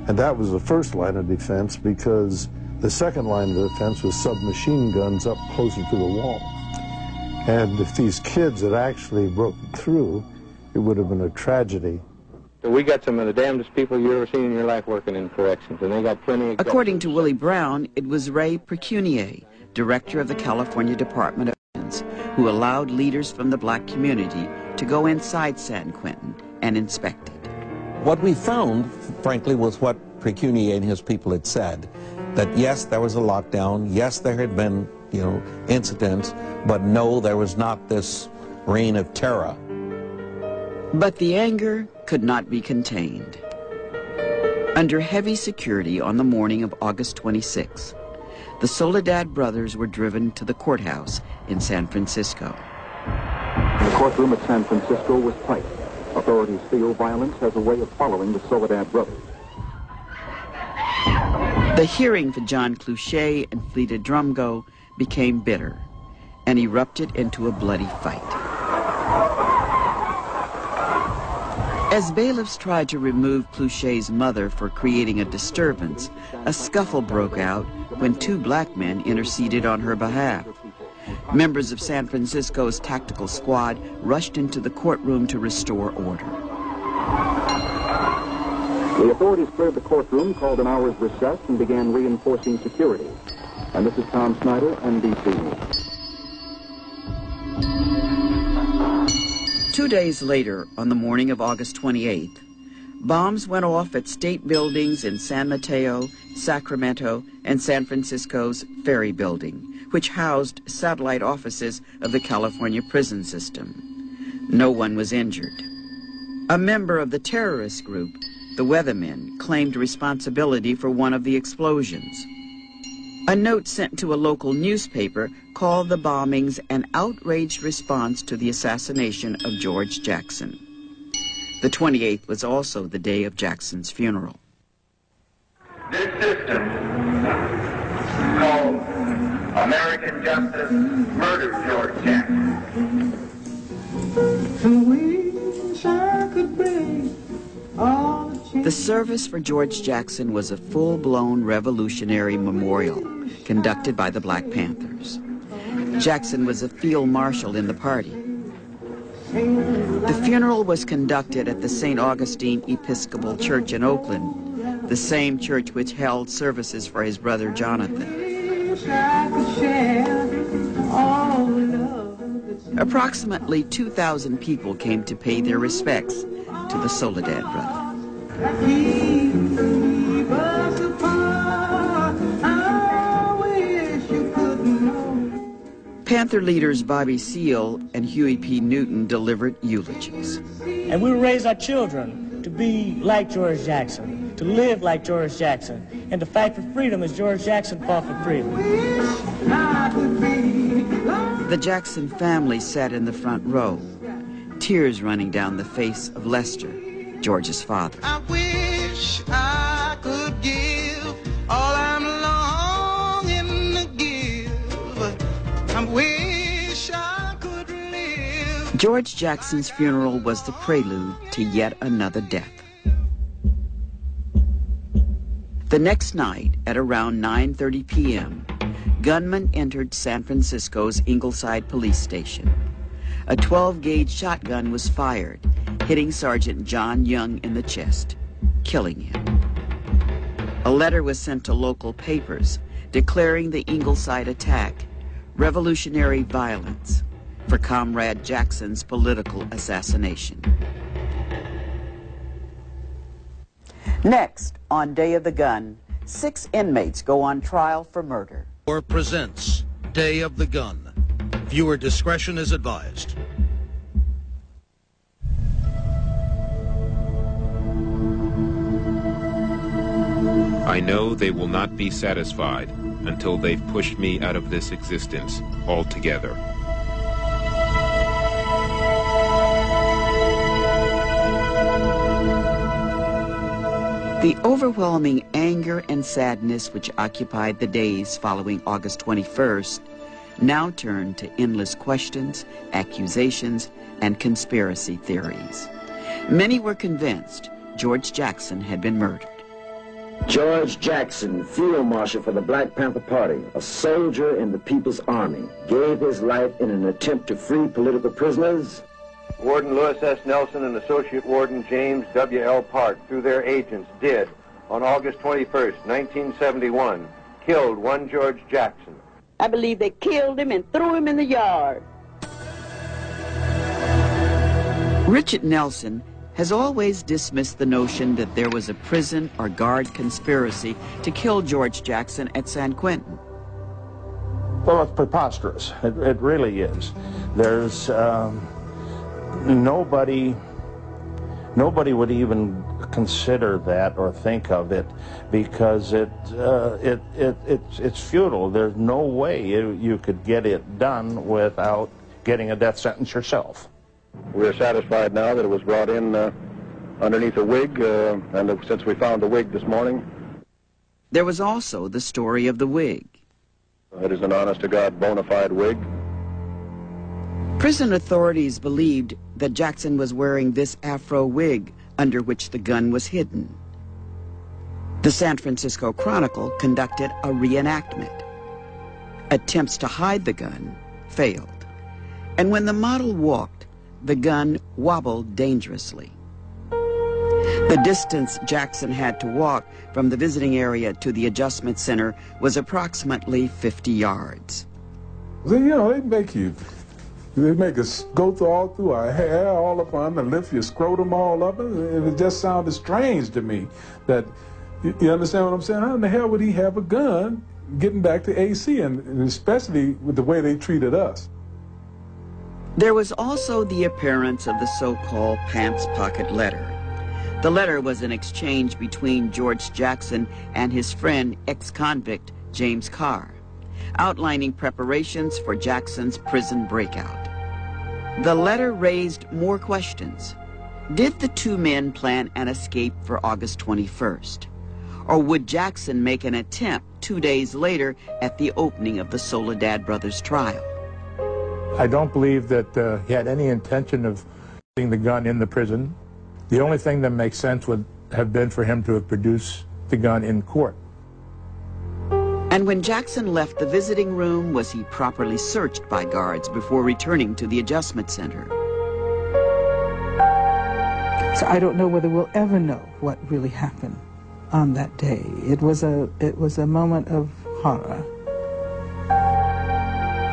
and that was the first line of defense, because the second line of defense was submachine guns up closer to the wall. And if these kids had actually broken through, it would have been a tragedy. We got some of the damnedest people you ever seen in your life working in corrections, and they got plenty of... According to Willie Brown, it was Ray Precunier, director of the California Department of Defense, who allowed leaders from the black community to go inside San Quentin and inspect it. What we found, frankly, was what Precunier and his people had said, that yes, there was a lockdown, yes, there had been, you know, incidents, but no, there was not this reign of terror. But the anger could not be contained. Under heavy security on the morning of August 26, the Soledad brothers were driven to the courthouse in San Francisco. The courtroom at San Francisco was tight. Authorities feel violence has a way of following the Soledad brothers. The hearing for John Clouchet and Fleta Drumgo became bitter and erupted into a bloody fight. As bailiffs tried to remove Clouchet's mother for creating a disturbance, a scuffle broke out when two black men interceded on her behalf. Members of San Francisco's tactical squad rushed into the courtroom to restore order. The authorities cleared the courtroom, called an hour's recess, and began reinforcing security. And this is Tom Snyder, NBC News. 2 days later, on the morning of August 28th, bombs went off at state buildings in San Mateo, Sacramento, and San Francisco's Ferry Building, which housed satellite offices of the California prison system. No one was injured. A member of the terrorist group, the Weathermen, claimed responsibility for one of the explosions. A note sent to a local newspaper called the bombings an outraged response to the assassination of George Jackson. The 28th was also the day of Jackson's funeral. This system, called American Justice, murdered George Jackson. The service for George Jackson was a full-blown revolutionary memorial conducted by the Black Panthers. Jackson was a field marshal in the party. The funeral was conducted at the St. Augustine Episcopal Church in Oakland, the same church which held services for his brother Jonathan. Approximately 2,000 people came to pay their respects to the Soledad brother. Panther leaders Bobby Seale and Huey P. Newton delivered eulogies. And we will raise our children to be like George Jackson, to live like George Jackson, and to fight for freedom as George Jackson fought for freedom. The Jackson family sat in the front row, tears running down the face of Lester, George's father. I wish I could give all I'm longing to give. I wish I could live. George Jackson's funeral was the prelude to yet another death. The next night, at around 9:30 p.m., gunmen entered San Francisco's Ingleside police station. A 12-gauge shotgun was fired, hitting Sergeant John Young in the chest, killing him. A letter was sent to local papers declaring the Ingleside attack revolutionary violence for Comrade Jackson's political assassination. Next, on Day of the Gun, 6 inmates go on trial for murder. Presents Day of the Gun. Viewer discretion is advised. I know they will not be satisfied until they've pushed me out of this existence altogether. The overwhelming anger and sadness which occupied the days following August 21st now turned to endless questions, accusations, and conspiracy theories. Many were convinced George Jackson had been murdered. George Jackson, field marshal for the Black Panther Party, a soldier in the People's Army, gave his life in an attempt to free political prisoners. Warden Lewis S. Nelson and Associate Warden James W.L. Park, through their agents, did, on August 21st, 1971, killed one George Jackson. I believe they killed him and threw him in the yard. Richard Nelson has always dismissed the notion that there was a prison or guard conspiracy to kill George Jackson at San Quentin. Well, it's preposterous. It really is. There's nobody would even consider that or think of it because it's futile. There's no way you could get it done without getting a death sentence yourself. We're satisfied now that it was brought in underneath a wig, and since we found the wig this morning. There was also the story of the wig. It is an honest-to-God bona fide wig. Prison authorities believed that Jackson was wearing this afro wig under which the gun was hidden. The San Francisco Chronicle conducted a reenactment. Attempts to hide the gun failed, and when the model walked, the gun wobbled dangerously. The distance Jackson had to walk from the visiting area to the adjustment center was approximately 50 yards. You know, they make us go through our hair all up on and lift your scrotum all up, and it just sounded strange to me that, you understand what I'm saying? How in the hell would he have a gun getting back to AC, and especially with the way they treated us? There was also the appearance of the so-called pants pocket letter. The letter was an exchange between George Jackson and his friend, ex-convict James Carr, outlining preparations for Jackson's prison breakout. The letter raised more questions. Did the two men plan an escape for August 21st? Or would Jackson make an attempt 2 days later at the opening of the Soledad brothers' trial? I don't believe that he had any intention of putting the gun in the prison. The only thing that makes sense would have been for him to have produced the gun in court. And when Jackson left the visiting room, was he properly searched by guards before returning to the adjustment center? So I don't know whether we'll ever know what really happened on that day. It was a moment of horror.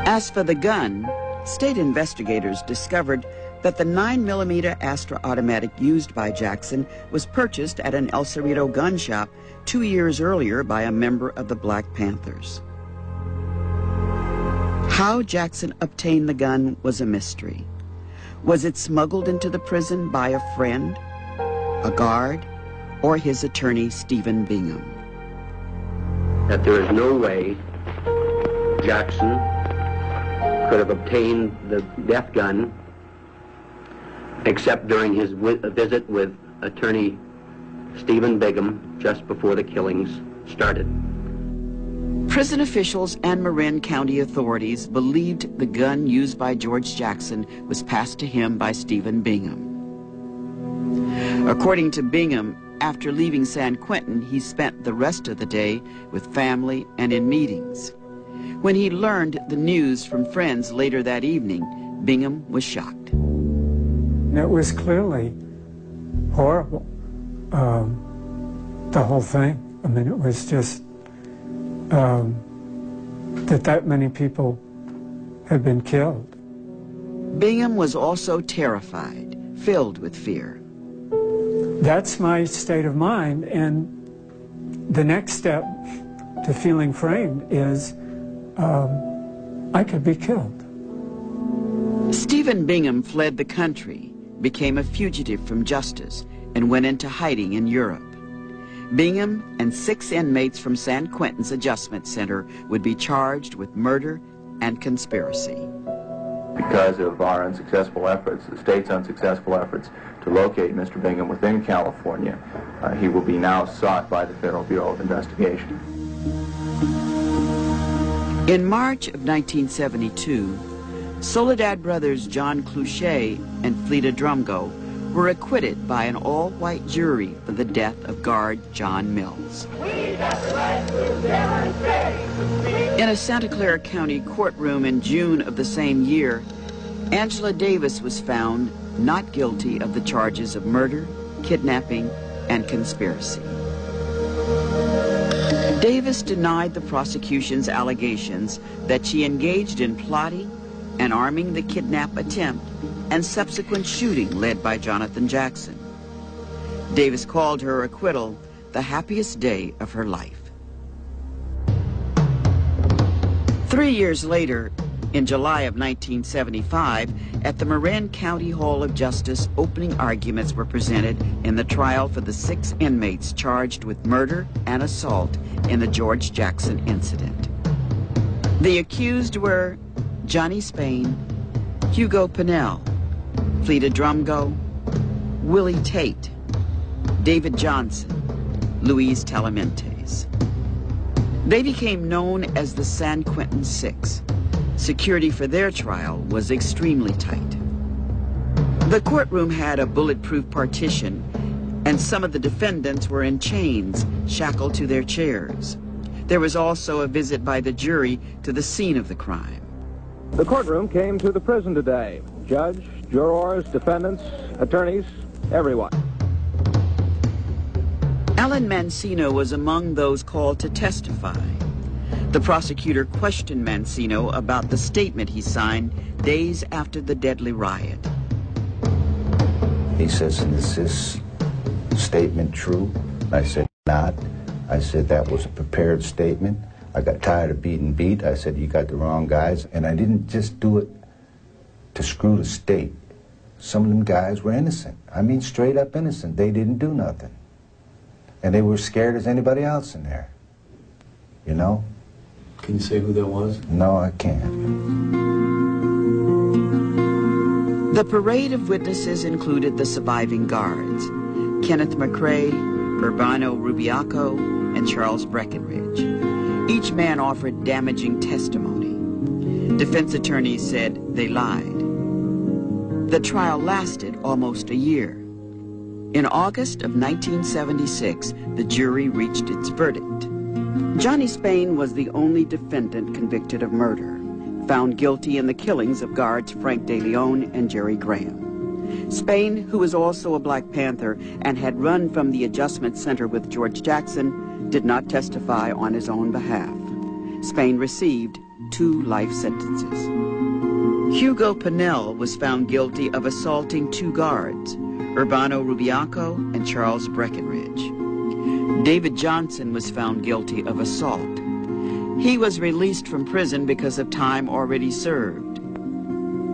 As for the gun, state investigators discovered that the 9mm Astra automatic used by Jackson was purchased at an El Cerrito gun shop 2 years earlier by a member of the Black Panthers. How Jackson obtained the gun was a mystery. Was it smuggled into the prison by a friend, a guard, or his attorney, Stephen Bingham? That there is no way Jackson could have obtained the death gun except during his visit with attorney Stephen Bingham just before the killings started. Prison officials and Marin County authorities believed the gun used by George Jackson was passed to him by Stephen Bingham. According to Bingham, after leaving San Quentin, he spent the rest of the day with family and in meetings. When he learned the news from friends later that evening, Bingham was shocked. It was clearly horrible, the whole thing. I mean, it was just that many people had been killed. Bingham was also terrified, filled with fear. That's my state of mind, and the next step to feeling framed is I could be killed. Stephen Bingham fled the country, became a fugitive from justice, and went into hiding in Europe. Bingham and 6 inmates from San Quentin's adjustment center would be charged with murder and conspiracy. Because of our unsuccessful efforts, the state's unsuccessful efforts to locate Mr. Bingham within California, he will be now sought by the Federal Bureau of Investigation. In March of 1972, Soledad brothers John Clouchet and Fleta Drumgo were acquitted by an all-white jury for the death of guard John Mills. In a Santa Clara County courtroom in June of the same year, Angela Davis was found not guilty of the charges of murder, kidnapping, and conspiracy. Davis denied the prosecution's allegations that she engaged in plotting and arming the kidnap attempt and subsequent shooting led by Jonathan Jackson. Davis called her acquittal the happiest day of her life. 3 years later, in July of 1975, at the Marin County Hall of Justice, opening arguments were presented in the trial for the 6 inmates charged with murder and assault in the George Jackson incident. The accused were Johnny Spain, Hugo Pinnell, Fleta Drumgo, Willie Tate, David Johnson, Luis Talamentes. They became known as the San Quentin Six. Security for their trial was extremely tight. The courtroom had a bulletproof partition, and some of the defendants were in chains, shackled to their chairs. There was also a visit by the jury to the scene of the crime. The courtroom came to the prison today. Judge, jurors, defendants, attorneys, everyone. Alan Mancino was among those called to testify. The prosecutor questioned Mancino about the statement he signed days after the deadly riot. He says, "Is this statement true?" I said, "Not." I said, "That was a prepared statement. I got tired of being beat." I said, "You got the wrong guys." And I didn't just do it to screw the state. Some of them guys were innocent. I mean, straight up innocent. They didn't do nothing. And they were scared as anybody else in there. You know? Can you say who that was? No, I can't. The parade of witnesses included the surviving guards, Kenneth McCrae, Urbano Rubiaco, and Charles Breckinridge. Each man offered damaging testimony. Defense attorneys said they lied. The trial lasted almost a year. In August of 1976, the jury reached its verdict. Johnny Spain was the only defendant convicted of murder, found guilty in the killings of guards Frank De Leon and Jerry Graham. Spain, who was also a Black Panther and had run from the Adjustment Center with George Jackson, did not testify on his own behalf. Spain received 2 life sentences. Hugo Pinnell was found guilty of assaulting 2 guards, Urbano Rubiaco and Charles Breckinridge. David Johnson was found guilty of assault. He was released from prison because of time already served.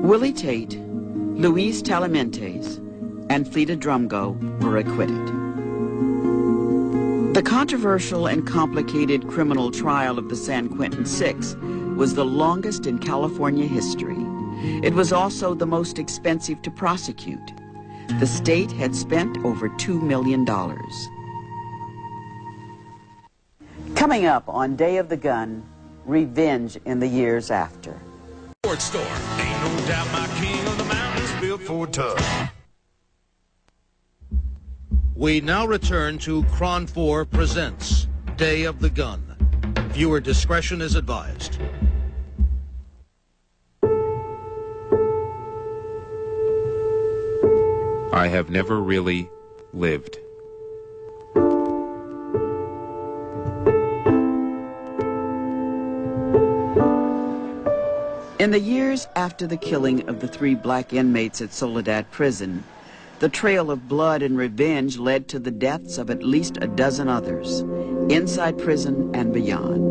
Willie Tate, Luis Talamentes, and Fleta Drumgo were acquitted. The controversial and complicated criminal trial of the San Quentin Six was the longest in California history. It was also the most expensive to prosecute. The state had spent over $2 million. Coming up on Day of the Gun, revenge in the years after. Sports store. Ain't no doubt my king of the mountains built for Tug. We now return to KRON 4 Presents Day of the Gun. Viewer discretion is advised. I have never really lived. In the years after the killing of the 3 black inmates at Soledad Prison, the trail of blood and revenge led to the deaths of at least a dozen others, inside prison and beyond.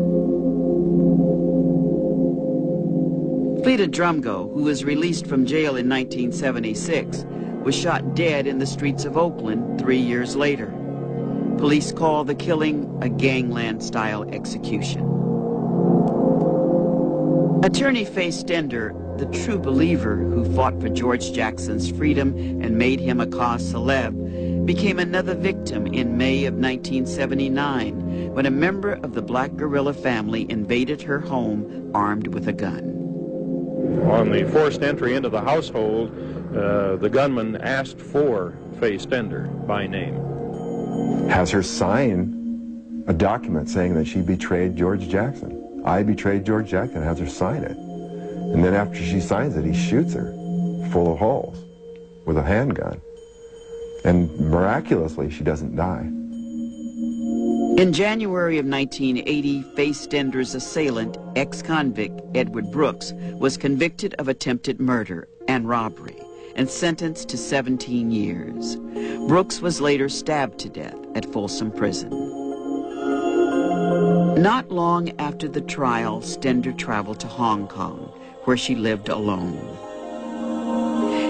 Fleta Drumgo, who was released from jail in 1976, was shot dead in the streets of Oakland 3 years later. Police call the killing a gangland-style execution. Attorney Faye Stender, the true believer who fought for George Jackson's freedom and made him a cause célèbre, became another victim in May of 1979 when a member of the black guerrilla family invaded her home armed with a gun. On the forced entry into the household, the gunman asked for Faye Stender by name. Has her sign a document saying that she betrayed George Jackson. I betrayed George Jackson, has her sign it. And then after she signs it, he shoots her full of holes with a handgun. And miraculously, she doesn't die. In January of 1980, Faye Stender's assailant, ex-convict Edward Brooks, was convicted of attempted murder and robbery and sentenced to 17 years. Brooks was later stabbed to death at Folsom Prison. Not long after the trial, Stender traveled to Hong Kong, where she lived alone.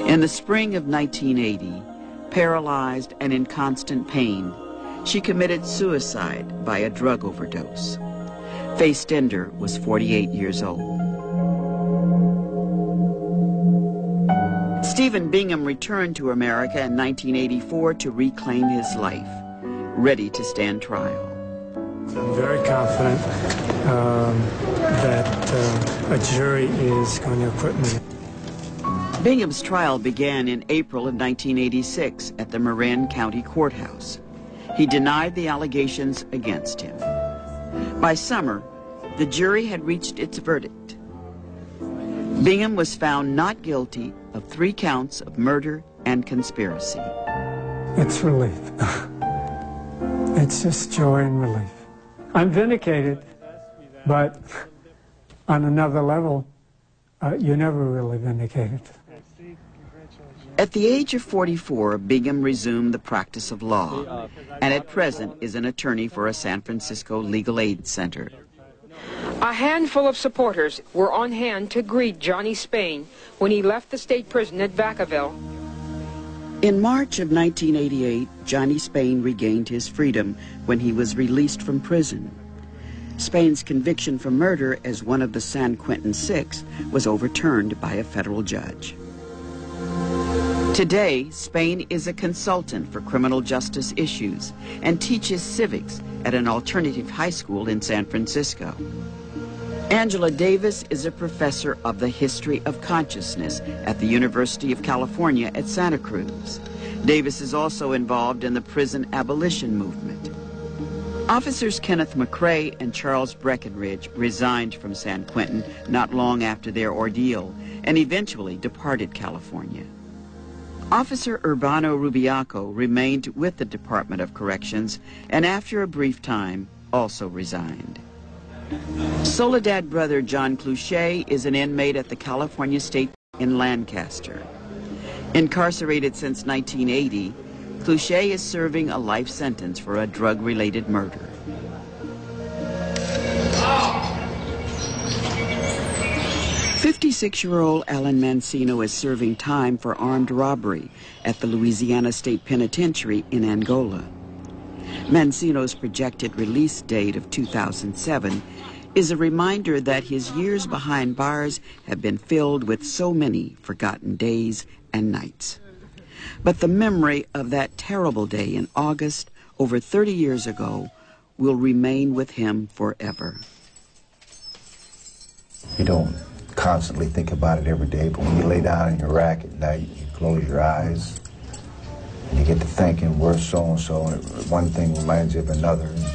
In the spring of 1980, paralyzed and in constant pain, she committed suicide by a drug overdose. Faye Stender was 48 years old. Stephen Bingham returned to America in 1984 to reclaim his life, ready to stand trial. I'm very confident that a jury is going to acquit me. Bingham's trial began in April of 1986 at the Marin County Courthouse. He denied the allegations against him. By summer, the jury had reached its verdict. Bingham was found not guilty of 3 counts of murder and conspiracy. It's relief. It's just joy and relief. I'm vindicated, but on another level, you're never really vindicated. At the age of 44, Bingham resumed the practice of law, and at present is an attorney for a San Francisco legal aid center. A handful of supporters were on hand to greet Johnny Spain when he left the state prison at Vacaville. In March of 1988, Johnny Spain regained his freedom when he was released from prison. Spain's conviction for murder as one of the San Quentin Six was overturned by a federal judge. Today, Spain is a consultant for criminal justice issues and teaches civics at an alternative high school in San Francisco. Angela Davis is a professor of the history of consciousness at the University of California at Santa Cruz. Davis is also involved in the prison abolition movement. Officers Kenneth McCrae and Charles Breckenridge resigned from San Quentin not long after their ordeal and eventually departed California. Officer Urbano Rubiaco remained with the Department of Corrections and after a brief time also resigned. Soledad brother John Cluchet is an inmate at the California State in Lancaster. Incarcerated since 1980, Cluchet is serving a life sentence for a drug-related murder. "56-year-old Alan Mancino is serving time for armed robbery at the Louisiana State Penitentiary in Angola. Mancino's projected release date of 2007 is a reminder that his years behind bars have been filled with so many forgotten days and nights. But the memory of that terrible day in August, over 30 years ago, will remain with him forever. You don't constantly think about it every day, but when you lay down in your rack at night, you close your eyes, and you get to thinking, where's so-and-so, and one thing reminds you of another, and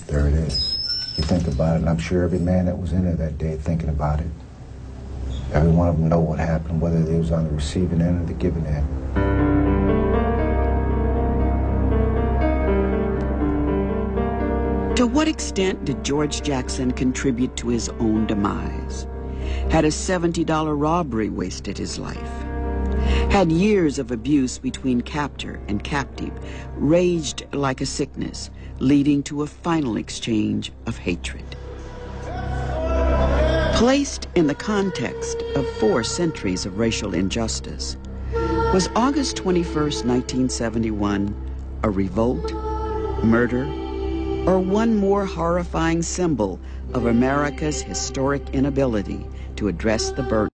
there it is. You think about it, and I'm sure every man that was in there that day thinking about it, every one of them know what happened, whether they was on the receiving end or the giving end. To what extent did George Jackson contribute to his own demise? Had a $70 robbery wasted his life? Had years of abuse between captor and captive raged like a sickness, leading to a final exchange of hatred? Placed in the context of 4 centuries of racial injustice, was August 21st, 1971 a revolt, murder, or one more horrifying symbol of America's historic inability to address the burden